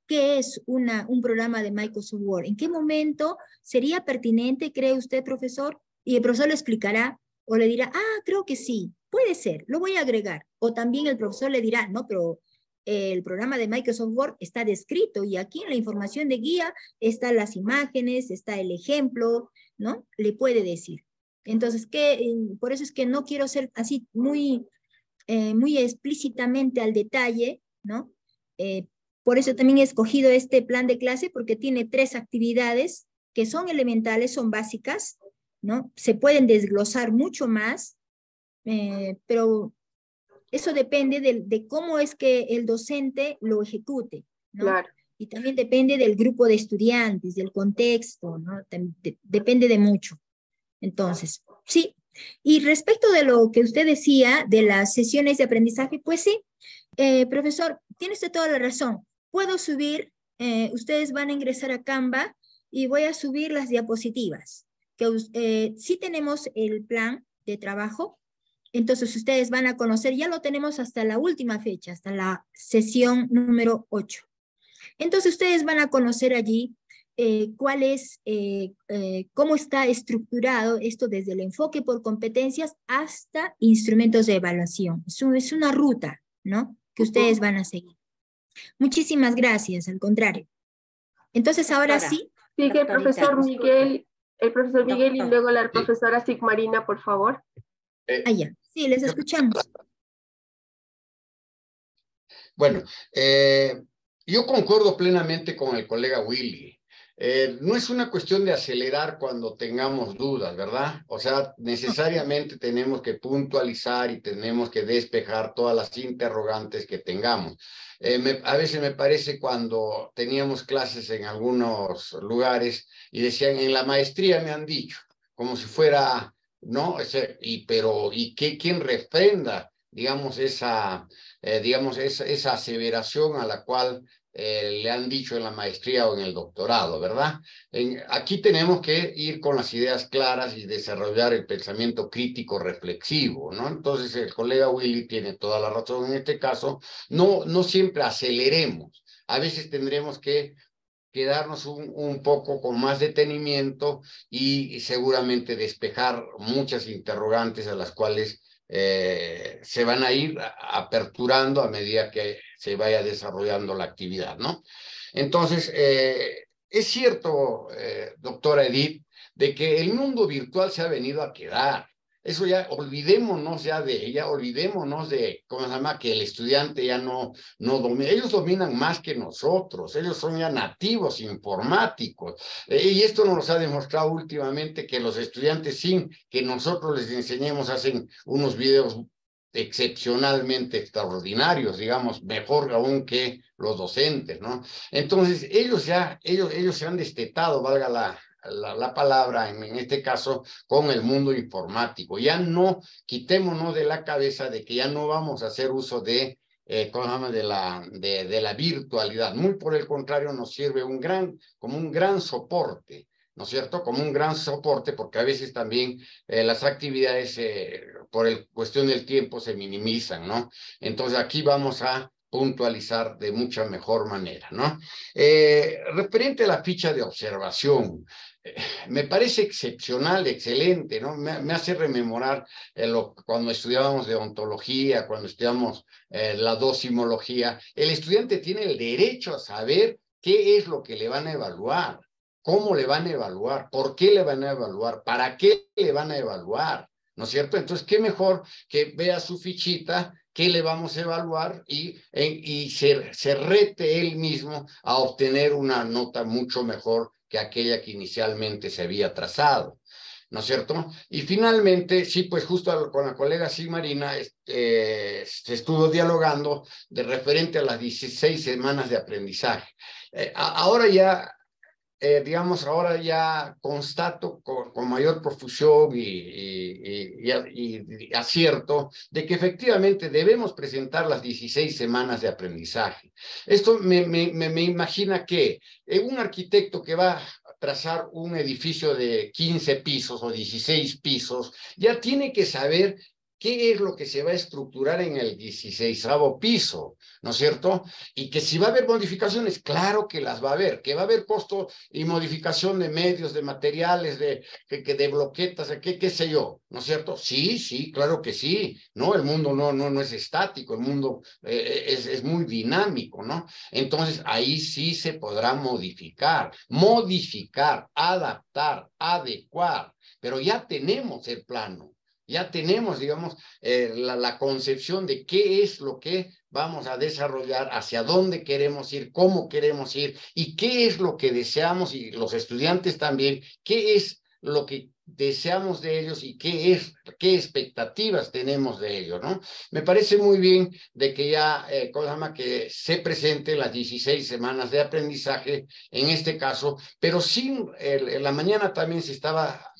qué es un programa de Microsoft Word? ¿En qué momento sería pertinente, cree usted, profesor? Y el profesor le explicará o le dirá, creo que sí, puede ser, lo voy a agregar. O también el profesor le dirá, no, pero el programa de Microsoft Word está descrito y aquí en la información de guía están las imágenes, está el ejemplo, ¿no? Le puede decir. Entonces, por eso es que no quiero ser así muy explícitamente al detalle, ¿no? Por eso también he escogido este plan de clase porque tiene 3 actividades que son elementales, son básicas, ¿no? Se pueden desglosar mucho más, pero eso depende de cómo es que el docente lo ejecute, ¿no? Claro. Y también depende del grupo de estudiantes, del contexto, ¿no? Depende de mucho. Entonces, sí. Y respecto de lo que usted decía de las sesiones de aprendizaje, pues sí, profesor, tiene usted toda la razón. Puedo subir, ustedes van a ingresar a Canva y voy a subir las diapositivas. Sí tenemos el plan de trabajo, Entonces ustedes van a conocer, ya lo tenemos hasta la última fecha, hasta la sesión número 8. Entonces ustedes van a conocer allí cuál es, cómo está estructurado esto desde el enfoque por competencias hasta instrumentos de evaluación. Es una ruta, ¿no?, que ustedes van a seguir. Muchísimas gracias, al contrario. Entonces ahora sí. Sigue el profesor Miguel, y luego la profesora Sigmarina, por favor. Ya. Sí, les escuchamos. Bueno, yo concuerdo plenamente con el colega Willy. No es una cuestión de acelerar cuando tengamos dudas, ¿verdad? O sea, necesariamente tenemos que puntualizar y tenemos que despejar todas las interrogantes que tengamos. A veces me parece cuando teníamos clases en algunos lugares y decían, en la maestría me han dicho, como si fuera, ¿no? ¿Quién refrenda, digamos, esa aseveración a la cual le han dicho en la maestría o en el doctorado, ¿verdad? Aquí tenemos que ir con las ideas claras y desarrollar el pensamiento crítico reflexivo, ¿no? Entonces el colega Willy tiene toda la razón en este caso. No siempre aceleremos. A veces tendremos que quedarnos un poco con más detenimiento y seguramente despejar muchas interrogantes a las cuales se van a ir aperturando a medida que se vaya desarrollando la actividad, ¿no? Entonces, es cierto, doctora Edith, de que el mundo virtual se ha venido a quedar. Eso ya, olvidémonos ya de ella, olvidémonos de, ¿cómo se llama?, que el estudiante ya no domina. Ellos dominan más que nosotros, ellos son ya nativos informáticos. Y esto nos ha demostrado últimamente que los estudiantes, sin que nosotros les enseñemos, hacen unos videos excepcionalmente extraordinarios, digamos, mejor aún que los docentes, ¿no? Entonces, ellos se han destetado, valga la palabra, en este caso, con el mundo informático. Ya no, quitémonos de la cabeza de que ya no vamos a hacer uso de la virtualidad. Muy por el contrario, nos sirve como un gran soporte, ¿no es cierto? Como un gran soporte, porque a veces también las actividades, por cuestión del tiempo, se minimizan, ¿no? Entonces aquí vamos a puntualizar de mucha mejor manera, ¿no? Referente a la ficha de observación, me parece excepcional, excelente, ¿no? Me hace rememorar cuando estudiábamos deontología, cuando estudiamos la dosimología. El estudiante tiene el derecho a saber qué es lo que le van a evaluar, cómo le van a evaluar, por qué le van a evaluar, para qué le van a evaluar, ¿no es cierto? Entonces, qué mejor que vea su fichita, qué le vamos a evaluar y se rete él mismo a obtener una nota mucho mejor que aquella que inicialmente se había trazado, ¿no es cierto? Y finalmente, sí, pues justo con la colega Sigmarina se estuvo dialogando de referente a las 16 semanas de aprendizaje. Ahora ya constato con mayor profusión y acierto de que efectivamente debemos presentar las 16 semanas de aprendizaje. Esto me imagina que un arquitecto que va a trazar un edificio de 15 pisos o 16 pisos ya tiene que saber qué es lo que se va a estructurar en el 16º piso, ¿no es cierto? Y que si va a haber modificaciones, claro que las va a haber, que va a haber costo y modificación de medios, de materiales, de bloquetas, qué sé yo, ¿no es cierto? Sí, claro que sí, ¿no? El mundo no es estático, el mundo es muy dinámico, ¿no? Entonces, ahí sí se podrá modificar, adaptar, adecuar, pero ya tenemos el plano. Ya tenemos, digamos, la concepción de qué es lo que vamos a desarrollar, hacia dónde queremos ir, cómo queremos ir y qué es lo que deseamos, y los estudiantes también, qué es lo que deseamos de ellos y qué expectativas tenemos de ellos, ¿no? Me parece muy bien de que ya, que se presenten las 16 semanas de aprendizaje en este caso, pero en la mañana también se estaba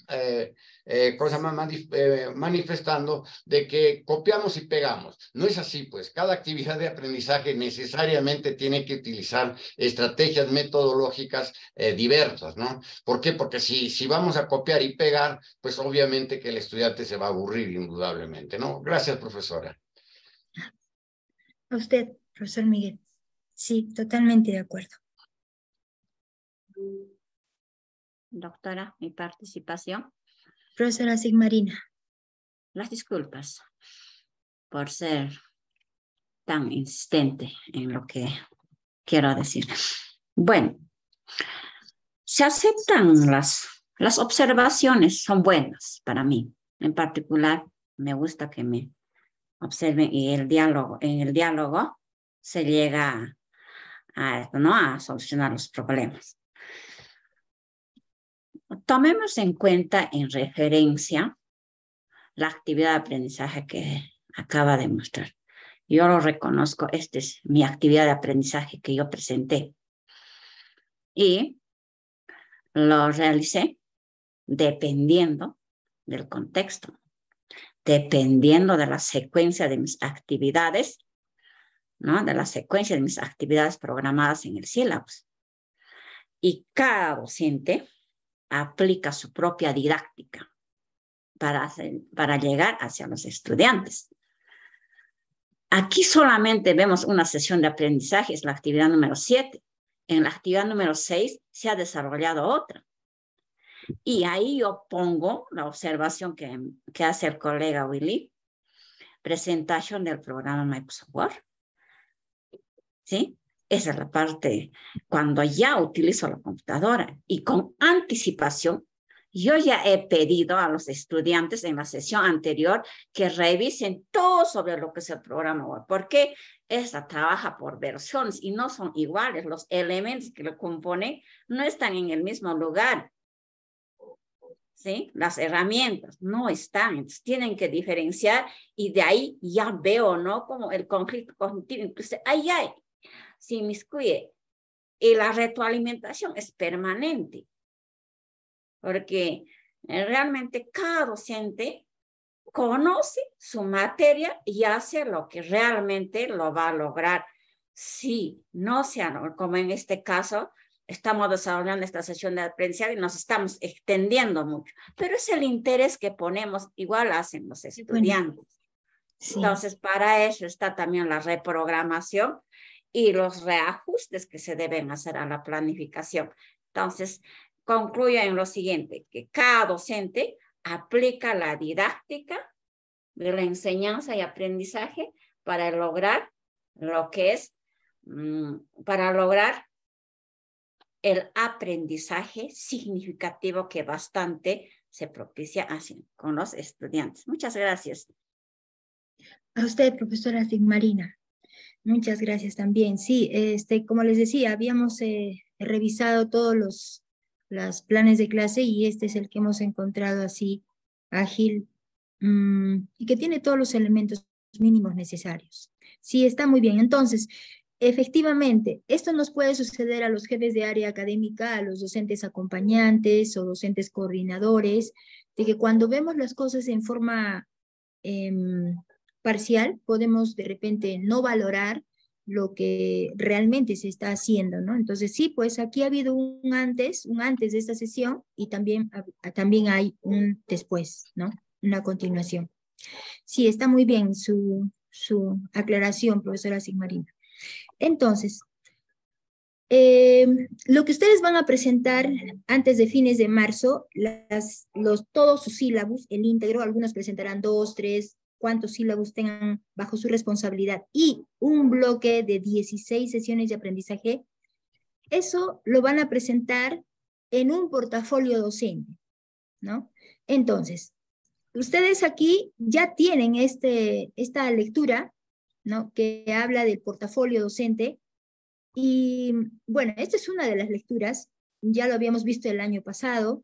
manifestando de que copiamos y pegamos. No es así, pues. Cada actividad de aprendizaje necesariamente tiene que utilizar estrategias metodológicas diversas, ¿no? ¿Por qué? Porque si vamos a copiar y pegar, pues obviamente que el estudiante se va a aburrir indudablemente, ¿no? Gracias, profesora. A usted, profesor Miguel. Sí, totalmente de acuerdo. Doctora, mi participación. Profesora Sigmarina. Las disculpas por ser tan insistente en lo que quiero decir. Bueno, se aceptan las observaciones, son buenas para mí. En particular, me gusta que me observen y en el diálogo se llega a solucionar los problemas. Tomemos en cuenta en referencia la actividad de aprendizaje que acaba de mostrar. Yo lo reconozco, esta es mi actividad de aprendizaje que yo presenté. Y lo realicé dependiendo del contexto, dependiendo de la secuencia de mis actividades, ¿no? De la secuencia de mis actividades programadas en el sílabus. Y cada docente aplica su propia didáctica para llegar hacia los estudiantes. Aquí solamente vemos una sesión de aprendizaje, es la actividad número 7. En la actividad número 6 se ha desarrollado otra. Y ahí yo pongo la observación que hace el colega Willy, presentación del programa Microsoft Word. ¿Sí? Esa es la parte cuando ya utilizo la computadora y con anticipación. Yo ya he pedido a los estudiantes en la sesión anterior que revisen todo sobre lo que es el programa Word, porque esta trabaja por versiones y no son iguales. Los elementos que lo componen no están en el mismo lugar. ¿Sí? Las herramientas no están, entonces tienen que diferenciar y de ahí ya veo, ¿no? Como el conflicto cognitivo, entonces ahí hay, se inmiscuye. Y la retroalimentación es permanente, porque realmente cada docente conoce su materia y hace lo que realmente lo va a lograr. Si no sea, como en este caso, estamos desarrollando esta sesión de aprendizaje y nos estamos extendiendo mucho, pero es el interés que ponemos, igual hacen los estudiantes. Sí. Entonces, para eso está también la reprogramación y los reajustes que se deben hacer a la planificación. Entonces, concluyo en lo siguiente, que cada docente aplica la didáctica de la enseñanza y aprendizaje para lograr lo que es, para lograr el aprendizaje significativo que bastante se propicia así con los estudiantes. Muchas gracias. A usted, profesora Sigmarina. Muchas gracias también. Sí, como les decía, habíamos revisado todos los planes de clase y este es el que hemos encontrado así ágil y que tiene todos los elementos mínimos necesarios. Sí, está muy bien. Entonces, efectivamente, esto nos puede suceder a los jefes de área académica, a los docentes acompañantes o docentes coordinadores, de que cuando vemos las cosas en forma parcial, podemos de repente no valorar lo que realmente se está haciendo, ¿no? Entonces, sí, pues aquí ha habido un antes de esta sesión y también hay un después, ¿no? Una continuación. Sí, está muy bien su aclaración, profesora Sigmarina. Entonces, lo que ustedes van a presentar antes de fines de marzo, todos sus sílabus, el íntegro, algunos presentarán 2, 3, cuántos sílabus tengan bajo su responsabilidad y un bloque de 16 sesiones de aprendizaje, eso lo van a presentar en un portafolio docente, ¿no? Entonces, ustedes aquí ya tienen esta lectura, ¿no? Que habla del portafolio docente y, bueno, esta es una de las lecturas, ya lo habíamos visto el año pasado,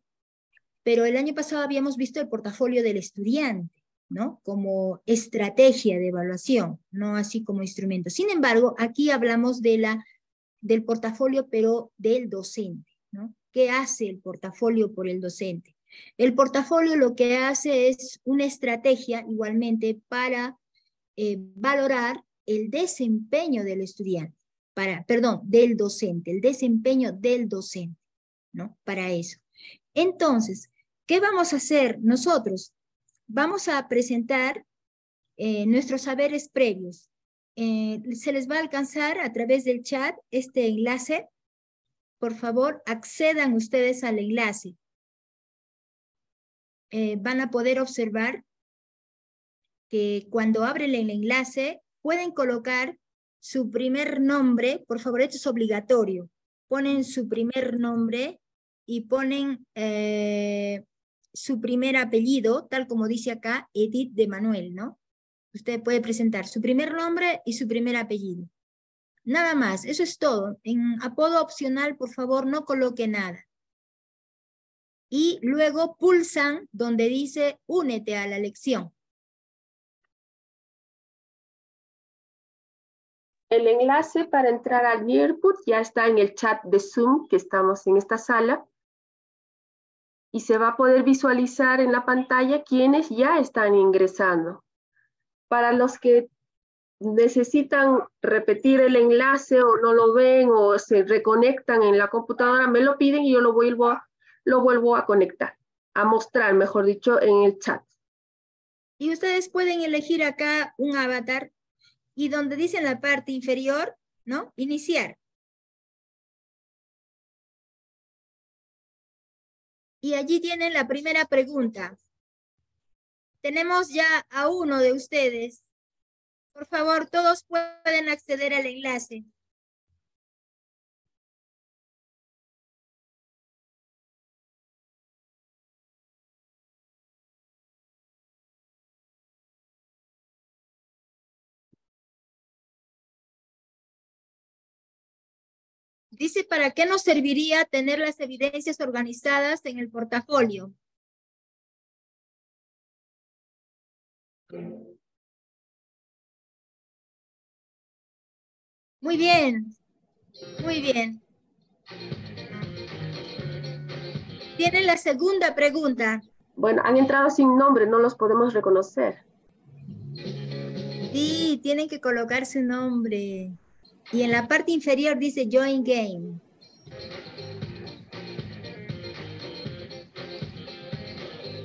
pero el año pasado habíamos visto el portafolio del estudiante, ¿no? Como estrategia de evaluación, no así como instrumento. Sin embargo, aquí hablamos del portafolio, pero del docente, ¿no? ¿Qué hace el portafolio por el docente? El portafolio lo que hace es una estrategia igualmente para valorar el desempeño del estudiante, del docente, el desempeño del docente, ¿no? Para eso. Entonces, ¿qué vamos a hacer nosotros? Vamos a presentar nuestros saberes previos. Se les va a alcanzar a través del chat este enlace. Por favor, accedan ustedes al enlace. Van a poder observar que cuando abren el enlace pueden colocar su primer nombre. Por favor, esto es obligatorio. Ponen su primer nombre y ponen su primer apellido, tal como dice acá, Edith de Manuel, ¿no? Usted puede presentar su primer nombre y su primer apellido. Nada más, eso es todo. En apodo opcional, por favor, no coloque nada. Y luego pulsan donde dice únete a la lección. El enlace para entrar al Nearpod ya está en el chat de Zoom, que estamos en esta sala. Y se va a poder visualizar en la pantalla quienes ya están ingresando. Para los que necesitan repetir el enlace o no lo ven o se reconectan en la computadora, me lo piden y yo lo vuelvo a conectar, a mostrar, mejor dicho, en el chat. Y ustedes pueden elegir acá un avatar y donde dice en la parte inferior, ¿no? Iniciar. Y allí tienen la primera pregunta. Tenemos ya a uno de ustedes. Por favor, todos pueden acceder al enlace. Dice, ¿para qué nos serviría tener las evidencias organizadas en el portafolio? Muy bien, muy bien. Tienen la segunda pregunta. Bueno, han entrado sin nombre, no los podemos reconocer. Sí, tienen que colocar su nombre. Y en la parte inferior dice Join Game.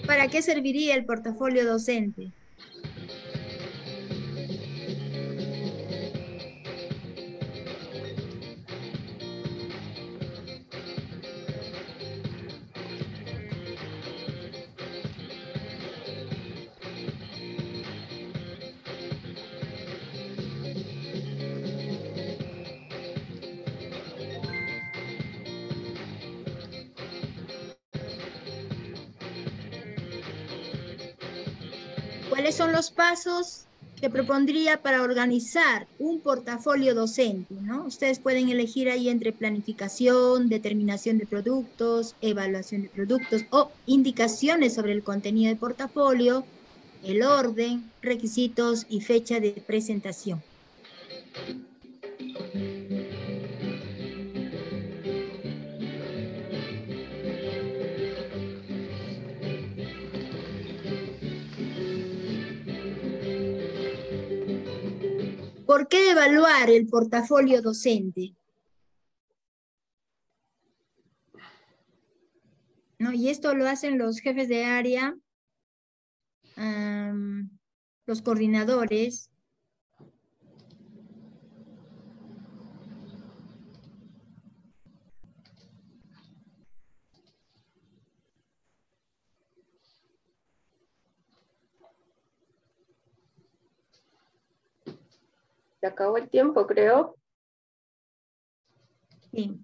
¿Para qué serviría el portafolio docente? ¿Cuáles son los pasos que propondría para organizar un portafolio docente, ¿no? Ustedes pueden elegir ahí entre planificación, determinación de productos, evaluación de productos o indicaciones sobre el contenido del portafolio, el orden, requisitos y fecha de presentación. ¿Por qué evaluar el portafolio docente? ¿No? Y esto lo hacen los jefes de área, los coordinadores. Se acabó el tiempo, creo. Sí.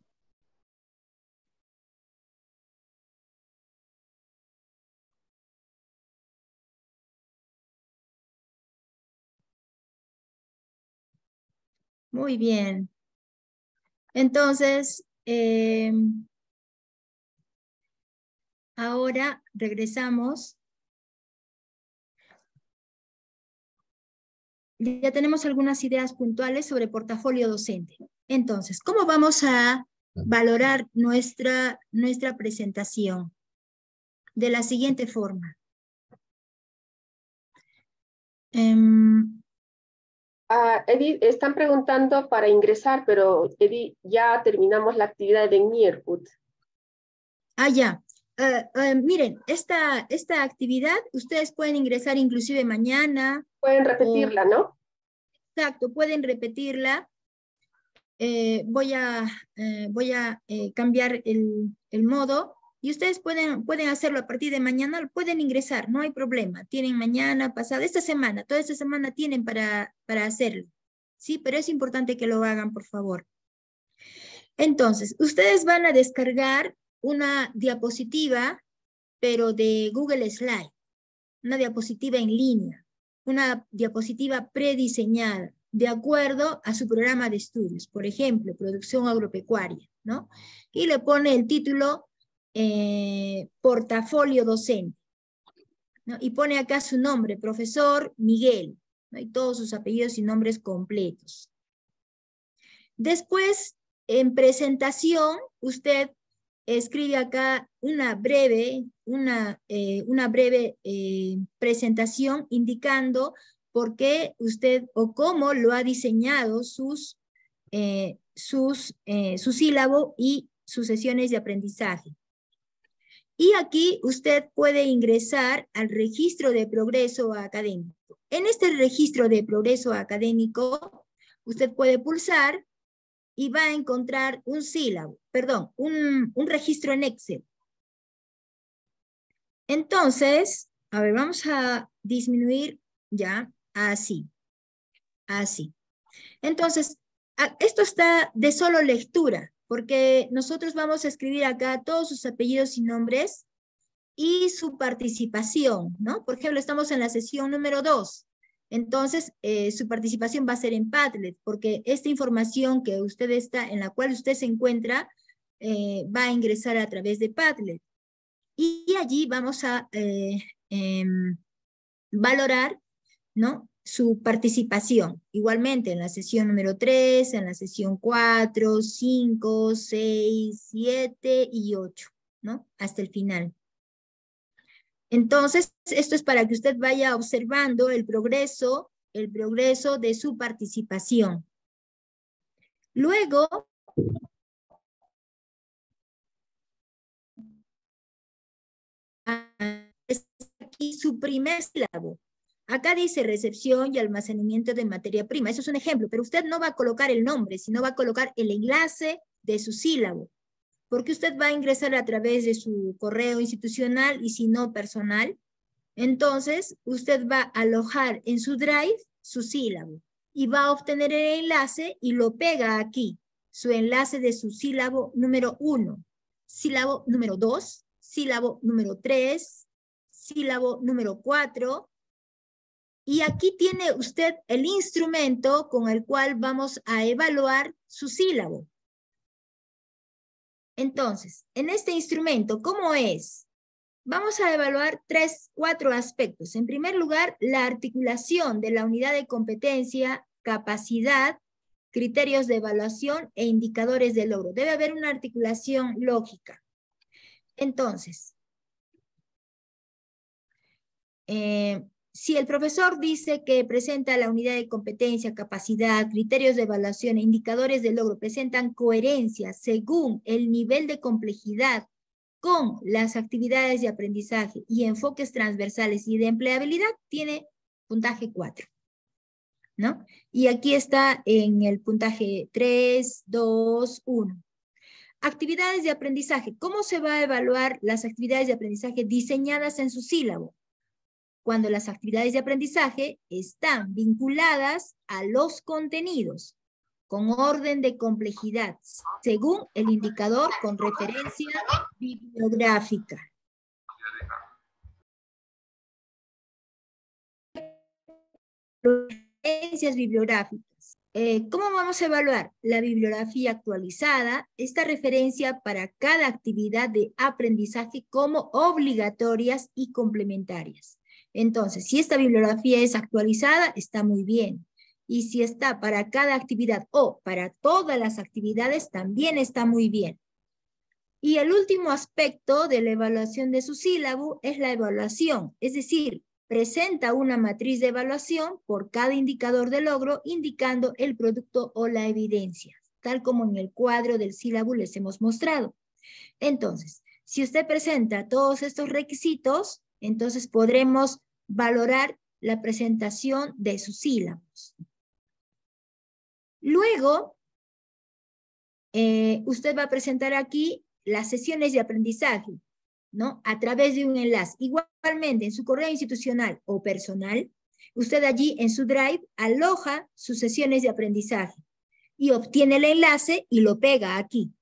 Muy bien. Entonces, ahora regresamos. Ya tenemos algunas ideas puntuales sobre portafolio docente. Entonces, ¿cómo vamos a valorar nuestra presentación? de la siguiente forma. Edith, están preguntando para ingresar, pero Edith, ya terminamos la actividad de Nierput. Ya. Miren, esta actividad ustedes pueden ingresar inclusive mañana. Pueden repetirla, ¿no? Exacto, pueden repetirla. Voy a cambiar el modo y ustedes pueden hacerlo a partir de mañana, pueden ingresar, no hay problema. Tienen mañana, pasado, esta semana, toda esta semana tienen para hacerlo. Sí, pero es importante que lo hagan, por favor. Entonces, ustedes van a descargar una diapositiva, pero de Google Slide, una diapositiva en línea, una diapositiva prediseñada, de acuerdo a su programa de estudios, por ejemplo, producción agropecuaria, ¿no? Y le pone el título portafolio docente, ¿no? Y pone acá su nombre, profesor Miguel, ¿no? Y todos sus apellidos y nombres completos. Después, en presentación, usted escribe acá una breve presentación indicando por qué usted o cómo lo ha diseñado su sílabo y sus sesiones de aprendizaje. Y aquí usted puede ingresar al registro de progreso académico. En este registro de progreso académico, usted puede pulsar y va a encontrar un registro en Excel. Entonces, a ver, vamos a disminuir ya, así. Entonces, esto está de solo lectura, porque nosotros vamos a escribir acá todos sus apellidos y nombres y su participación, ¿no? Por ejemplo, estamos en la sesión número 2. Entonces, su participación va a ser en Padlet, porque esta información que usted está, en la cual usted se encuentra, va a ingresar a través de Padlet. Y allí vamos a valorar, ¿no?, su participación. Igualmente en la sesión número 3, en la sesión 4, 5, 6, 7 y 8, ¿no? Hasta el final. Entonces, esto es para que usted vaya observando el progreso de su participación. Luego, es aquí su primer sílabo. Acá dice recepción y almacenamiento de materia prima. Eso es un ejemplo, pero usted no va a colocar el nombre, sino va a colocar el enlace de su sílabo, porque usted va a ingresar a través de su correo institucional y si no personal. Entonces, usted va a alojar en su Drive su sílabo y va a obtener el enlace y lo pega aquí, su enlace de su sílabo número 1, sílabo número 2, sílabo número 3, sílabo número 4, y aquí tiene usted el instrumento con el cual vamos a evaluar su sílabo. Entonces, en este instrumento, ¿cómo es? Vamos a evaluar 4 aspectos. En primer lugar, la articulación de la unidad de competencia, capacidad, criterios de evaluación e indicadores de logro. Debe haber una articulación lógica. Entonces, si el profesor dice que presenta la unidad de competencia, capacidad, criterios de evaluación e indicadores de logro, presentan coherencia según el nivel de complejidad con las actividades de aprendizaje y enfoques transversales y de empleabilidad, tiene puntaje 4, ¿no? Y aquí está en el puntaje 3, 2, 1. Actividades de aprendizaje. ¿Cómo se va a evaluar las actividades de aprendizaje diseñadas en su sílabo? Cuando las actividades de aprendizaje están vinculadas a los contenidos, con orden de complejidad, según el indicador con referencia bibliográfica. Referencias bibliográficas. ¿Cómo vamos a evaluar? La bibliografía actualizada, esta referencia para cada actividad de aprendizaje como obligatorias y complementarias. Entonces, si esta bibliografía es actualizada, está muy bien. Y si está para cada actividad o para todas las actividades, también está muy bien. Y el último aspecto de la evaluación de su sílabo es la evaluación, es decir, presenta una matriz de evaluación por cada indicador de logro, indicando el producto o la evidencia, tal como en el cuadro del sílabo les hemos mostrado. Entonces, si usted presenta todos estos requisitos, entonces podremos valorar la presentación de sus sílabos. Luego, usted va a presentar aquí las sesiones de aprendizaje, ¿no? A través de un enlace. Igualmente, en su correo institucional o personal, usted allí en su Drive aloja sus sesiones de aprendizaje y obtiene el enlace y lo pega aquí.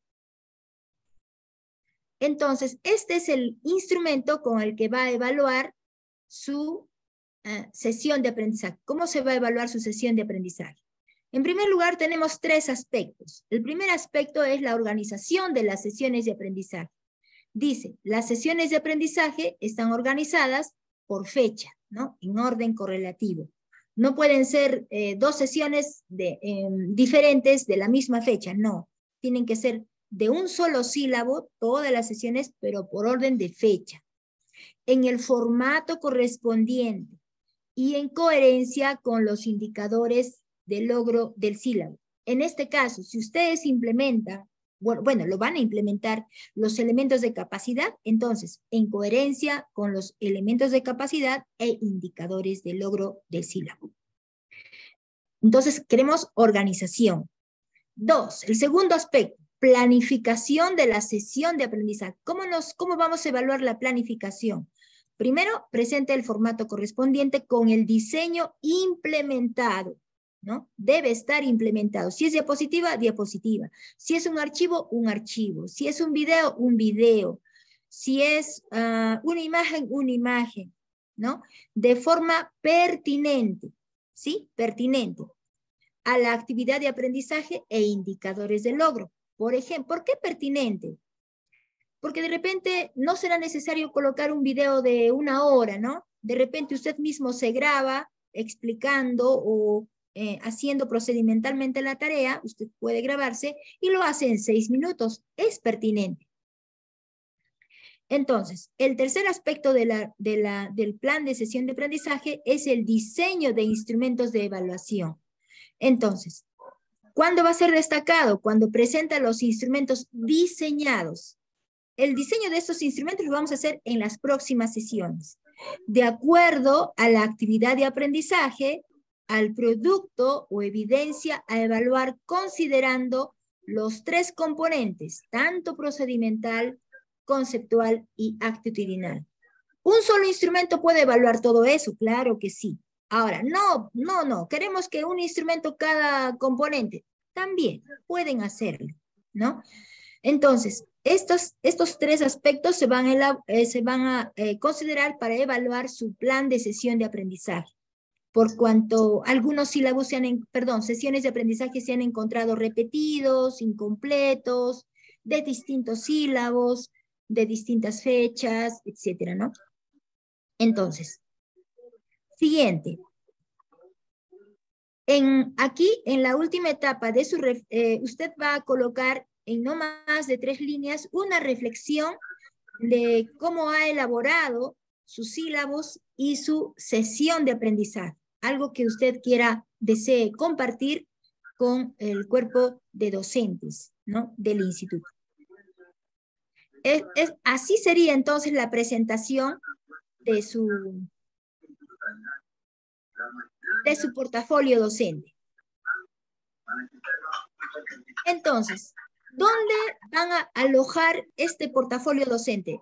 Entonces, este es el instrumento con el que va a evaluar su sesión de aprendizaje. ¿Cómo se va a evaluar su sesión de aprendizaje? En primer lugar, tenemos 3 aspectos. El primer aspecto es la organización de las sesiones de aprendizaje. Dice, las sesiones de aprendizaje están organizadas por fecha, ¿no? En orden correlativo. No pueden ser 2 sesiones diferentes de la misma fecha, no. Tienen que ser de un solo sílabo, todas las sesiones, pero por orden de fecha. En el formato correspondiente y en coherencia con los indicadores de logro del sílabo. En este caso, si ustedes implementan, bueno, lo van a implementar los elementos de capacidad, entonces, en coherencia con los elementos de capacidad e indicadores de logro del sílabo. Entonces, queremos organización. 2, el segundo aspecto, planificación de la sesión de aprendizaje. ¿Cómo vamos a evaluar la planificación? Primero, presente el formato correspondiente con el diseño implementado, ¿no? Debe estar implementado. Si es diapositiva, diapositiva. Si es un archivo. Si es un video. Si es una imagen, ¿no? De forma pertinente, ¿sí? Pertinente a la actividad de aprendizaje e indicadores de logro. Por ejemplo, ¿por qué pertinente? Porque de repente no será necesario colocar un video de 1 hora, ¿no? De repente usted mismo se graba explicando o haciendo procedimentalmente la tarea, usted puede grabarse y lo hace en 6 minutos. Es pertinente. Entonces, el tercer aspecto del plan de sesión de aprendizaje es el diseño de instrumentos de evaluación. Entonces, ¿cuándo va a ser destacado? Cuando presenta los instrumentos diseñados. El diseño de estos instrumentos lo vamos a hacer en las próximas sesiones. De acuerdo a la actividad de aprendizaje, al producto o evidencia a evaluar considerando los 3 componentes, tanto procedimental, conceptual y actitudinal. ¿Un solo instrumento puede evaluar todo eso? Claro que sí. Ahora, no. Queremos que un instrumento cada componente. También pueden hacerlo, ¿no? Entonces, estos 3 aspectos se van a considerar para evaluar su plan de sesión de aprendizaje. Por cuanto algunos sílabos sesiones de aprendizaje se han encontrado repetidos, incompletos, de distintos sílabos, de distintas fechas, etcétera, ¿no? Entonces, siguiente. Aquí, en la última etapa de usted va a colocar en no más de 3 líneas una reflexión de cómo ha elaborado sus sílabos y su sesión de aprendizaje. Algo que usted desee compartir con el cuerpo de docentes, ¿no? Del instituto. Así sería entonces la presentación de su portafolio docente. Entonces, ¿dónde van a alojar este portafolio docente?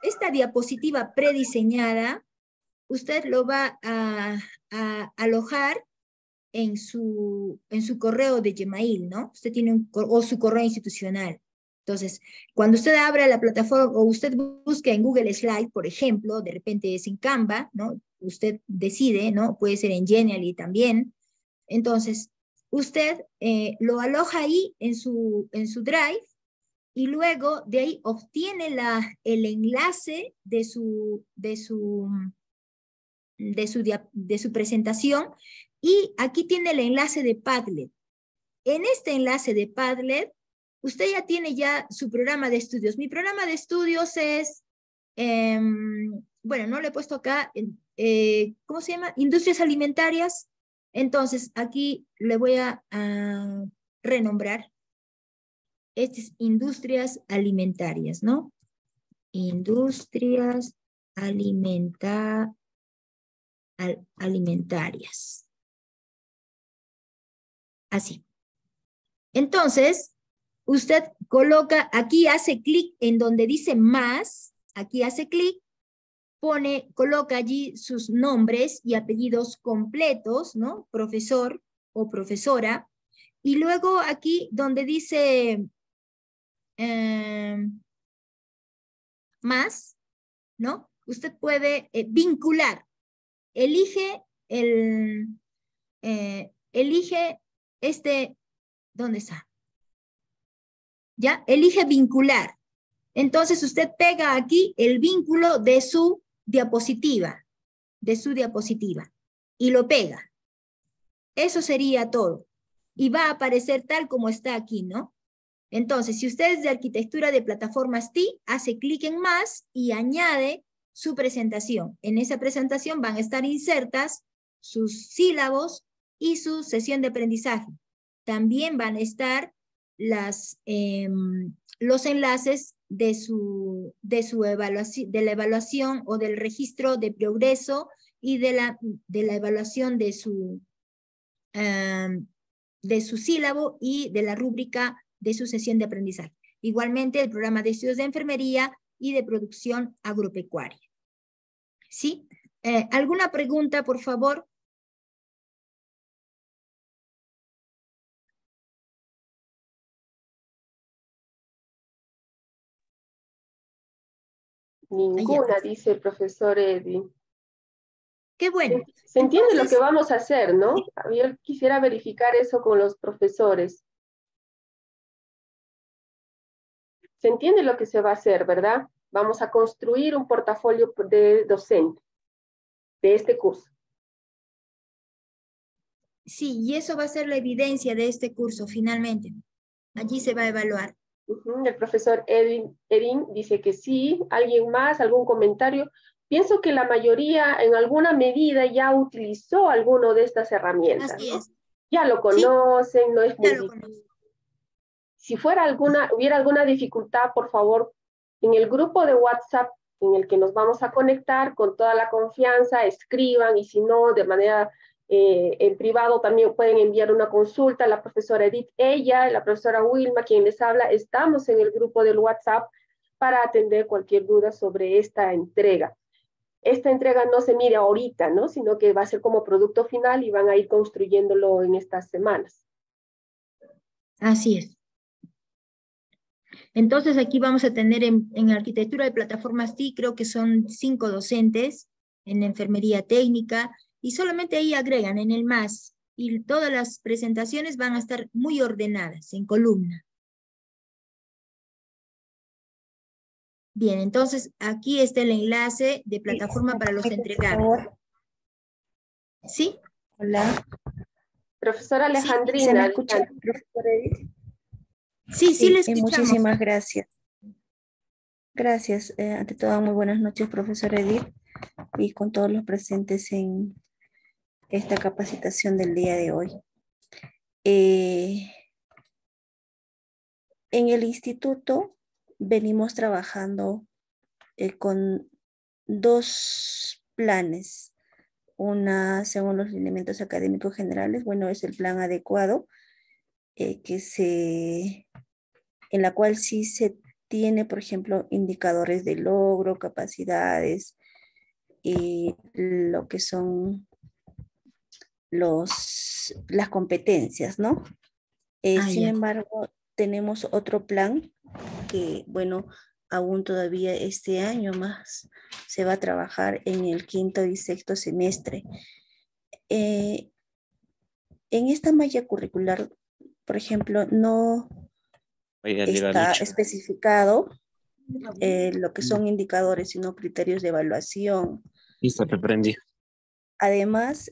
Esta diapositiva prediseñada, usted lo va a alojar en su correo de Gmail, ¿no? Usted tiene o su correo institucional. Entonces, cuando usted abra la plataforma o usted busque en Google Slide, por ejemplo, de repente es en Canva, ¿no? Usted decide, ¿no? Puede ser en Genially también. Entonces, usted lo aloja ahí en su Drive y luego de ahí obtiene el enlace de su presentación y aquí tiene el enlace de Padlet. En este enlace de Padlet, usted ya tiene ya su programa de estudios. Mi programa de estudios es, bueno, no le he puesto acá, ¿cómo se llama? Industrias alimentarias. Entonces, aquí le voy a renombrar. Este es industrias alimentarias, ¿no? Industrias alimentarias. Así. Entonces, usted coloca, aquí hace clic en donde dice más, aquí hace clic, coloca allí sus nombres y apellidos completos, ¿no? Profesor o profesora. Y luego aquí donde dice más, ¿no? Usted puede vincular. Elige ¿dónde está? ¿Ya? Elige vincular. Entonces usted pega aquí el vínculo de su diapositiva, y lo pega. Eso sería todo. Y va a aparecer tal como está aquí, ¿no? Entonces, si usted es de arquitectura de plataformas TI, hace clic en más y añade su presentación. En esa presentación van a estar insertas sus sílabos y su sesión de aprendizaje. También van a estar los enlaces de la evaluación o del registro de progreso y de la evaluación de su sílabo y de la rúbrica de su sesión de aprendizaje. Igualmente, el programa de estudios de enfermería y de producción agropecuaria. ¿Sí? ¿Alguna pregunta, por favor? Ninguna, dice el profesor Edwin. Qué bueno. Se entiende Entonces, lo que vamos a hacer, ¿no? Sí. Yo quisiera verificar eso con los profesores. Se entiende lo que se va a hacer, ¿verdad? Vamos a construir un portafolio de docente de este curso. Sí, y eso va a ser la evidencia de este curso, finalmente. Allí se va a evaluar. El profesor Edwin dice que sí. ¿Alguien más? ¿Algún comentario? Pienso que la mayoría, en alguna medida, ya utilizó alguno de estas herramientas. Así ¿no? es. Ya lo conocen, sí, no es muy ya lo difícil. conozco. Si hubiera alguna dificultad, por favor, en el grupo de WhatsApp en el que nos vamos a conectar con toda la confianza, escriban, y si no, de manera en privado también pueden enviar una consulta a la profesora Edith, la profesora Wilma, quien les habla. Estamos en el grupo del WhatsApp para atender cualquier duda sobre esta entrega. Esta entrega no se mide ahorita, ¿no? Sino que va a ser como producto final y van a ir construyéndolo en estas semanas. Así es. Entonces aquí vamos a tener en arquitectura de plataformas TI, creo que son 5 docentes, en enfermería técnica, y solamente ahí agregan en el más, y todas las presentaciones van a estar muy ordenadas, en columna. Bien, entonces aquí está el enlace de plataforma para los entregables. ¿Sí? Hola. Profesora Alejandrina, ¿Se me escucha, profesora Edith? Sí, le escuchamos. Muchísimas gracias. Gracias. Ante todo, muy buenas noches, profesora Edith, y con todos los presentes en esta capacitación del día de hoy. En el instituto venimos trabajando con 2 planes. Una, según los lineamientos académicos generales, bueno, es el plan adecuado, en la cual sí se tiene, por ejemplo, indicadores de logro, capacidades y lo que son las competencias, ¿no? Sin embargo, tenemos otro plan que, bueno, aún todavía este año más se va a trabajar en el 5º y 6º semestre. En esta malla curricular, por ejemplo, no está especificado lo que son indicadores, sino criterios de evaluación. Listo, te prendí. Además,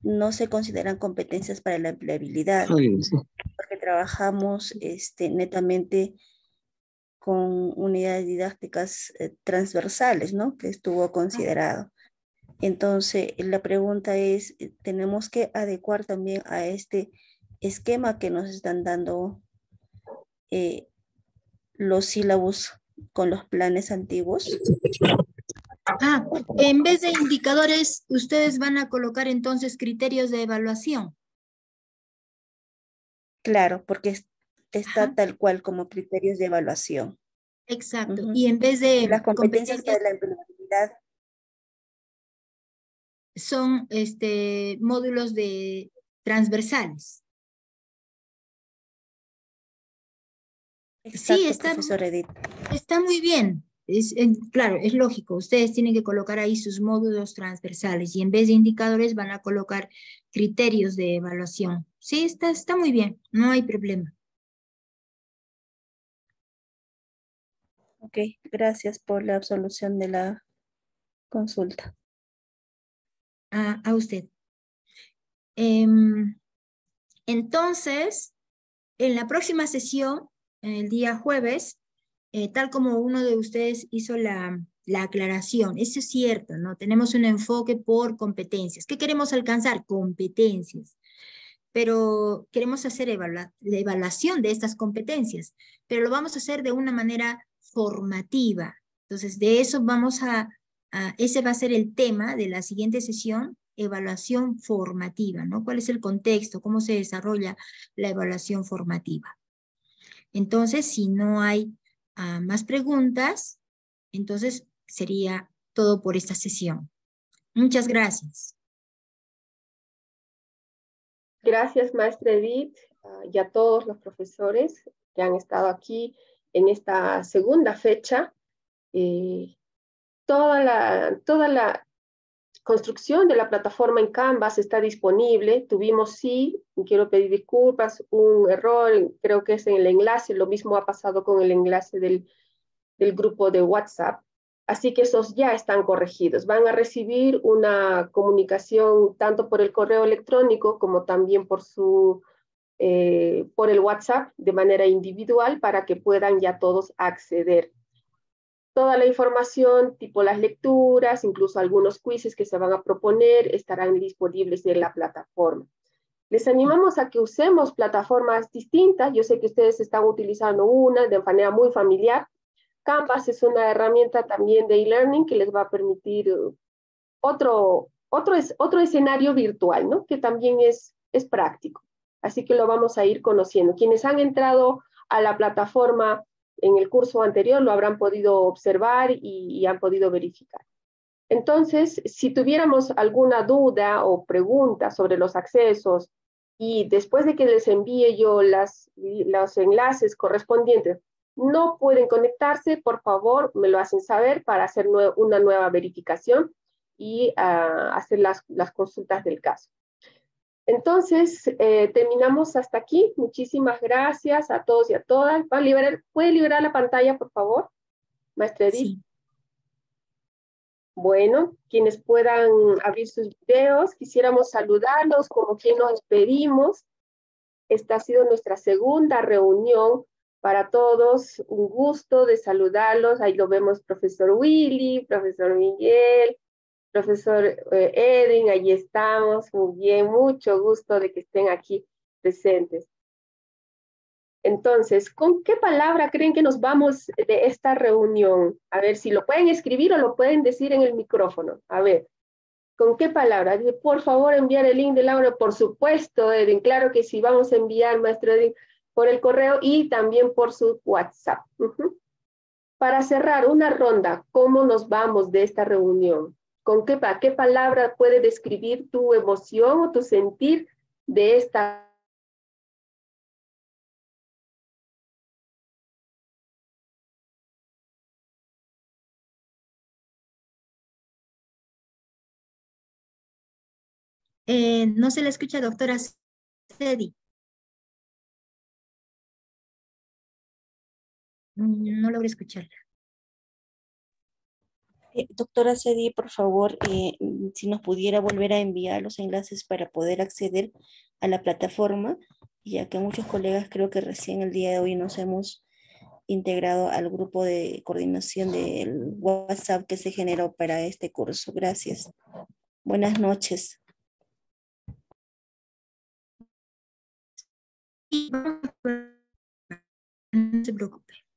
no se consideran competencias para la empleabilidad, porque trabajamos netamente con unidades didácticas transversales, ¿no? Que estuvo considerado. Entonces, la pregunta es, ¿tenemos que adecuar también a este esquema que nos están dando los sílabos con los planes antiguos? En vez de indicadores, ustedes van a colocar entonces criterios de evaluación. Claro, porque está tal cual como criterios de evaluación. Exacto. Y en vez de las competencias para la empleabilidad son módulos de transversales. Exacto, sí, está, profesor Edith. Está muy bien. Claro, es lógico. Ustedes tienen que colocar ahí sus módulos transversales y en vez de indicadores van a colocar criterios de evaluación. Sí, está muy bien. No hay problema. Ok, gracias por la absolución de la consulta. A usted. Entonces, en la próxima sesión, el día jueves, tal como uno de ustedes hizo la aclaración, eso es cierto, ¿no? Tenemos un enfoque por competencias. ¿Qué queremos alcanzar? Competencias. Pero queremos hacer la evaluación de estas competencias, pero lo vamos a hacer de una manera formativa. Entonces, de eso ese va a ser el tema de la siguiente sesión, evaluación formativa, ¿no? ¿Cuál es el contexto? ¿Cómo se desarrolla la evaluación formativa? Entonces, si no hay más preguntas, entonces sería todo por esta sesión. Muchas gracias. Gracias, maestra Edith, y a todos los profesores que han estado aquí en esta segunda fecha. Toda la construcción de la plataforma en Canvas está disponible. Tuvimos, sí, quiero pedir disculpas, un error, creo que es en el enlace, lo mismo ha pasado con el enlace del grupo de WhatsApp. Así que esos ya están corregidos. Van a recibir una comunicación tanto por el correo electrónico como también por el WhatsApp de manera individual para que puedan ya todos acceder. Toda la información, tipo las lecturas, incluso algunos quizzes que se van a proponer, estarán disponibles en la plataforma. Les animamos a que usemos plataformas distintas. Yo sé que ustedes están utilizando una de manera muy familiar. Canvas es una herramienta también de e-learning que les va a permitir otro escenario virtual, ¿no? Que también es práctico. Así que lo vamos a ir conociendo. Quienes han entrado a la plataforma en el curso anterior lo habrán podido observar y han podido verificar. Entonces, si tuviéramos alguna duda o pregunta sobre los accesos y después de que les envíe yo los enlaces correspondientes, no pueden conectarse, por favor, me lo hacen saber para hacer una nueva verificación y hacer las consultas del caso. Entonces, terminamos hasta aquí. Muchísimas gracias a todos y a todas. ¿Puede liberar la pantalla, por favor, maestra Edith? Sí. Bueno, quienes puedan abrir sus videos, quisiéramos saludarlos como quien nos despedimos. Esta ha sido nuestra segunda reunión para todos. Un gusto de saludarlos. Ahí lo vemos, profesor Willy, profesor Miguel, profesor Edwin, allí estamos. Muy bien, mucho gusto de que estén aquí presentes. Entonces, ¿con qué palabra creen que nos vamos de esta reunión? A ver, si lo pueden escribir o lo pueden decir en el micrófono. A ver, ¿con qué palabra? Por favor, enviar el link del aula. Por supuesto, Edwin, claro que sí, vamos a enviar, maestro Edwin, por el correo y también por su WhatsApp. Para cerrar una ronda, ¿cómo nos vamos de esta reunión? ¿Con qué palabra puede describir tu emoción o tu sentir de esta? No se le escucha, doctora Cedi. No logro escucharla. Doctora Cedi, por favor, si nos pudiera volver a enviar los enlaces para poder acceder a la plataforma, ya que muchos colegas creo que recién el día de hoy nos hemos integrado al grupo de coordinación del WhatsApp que se generó para este curso. Gracias. Buenas noches. No se preocupe.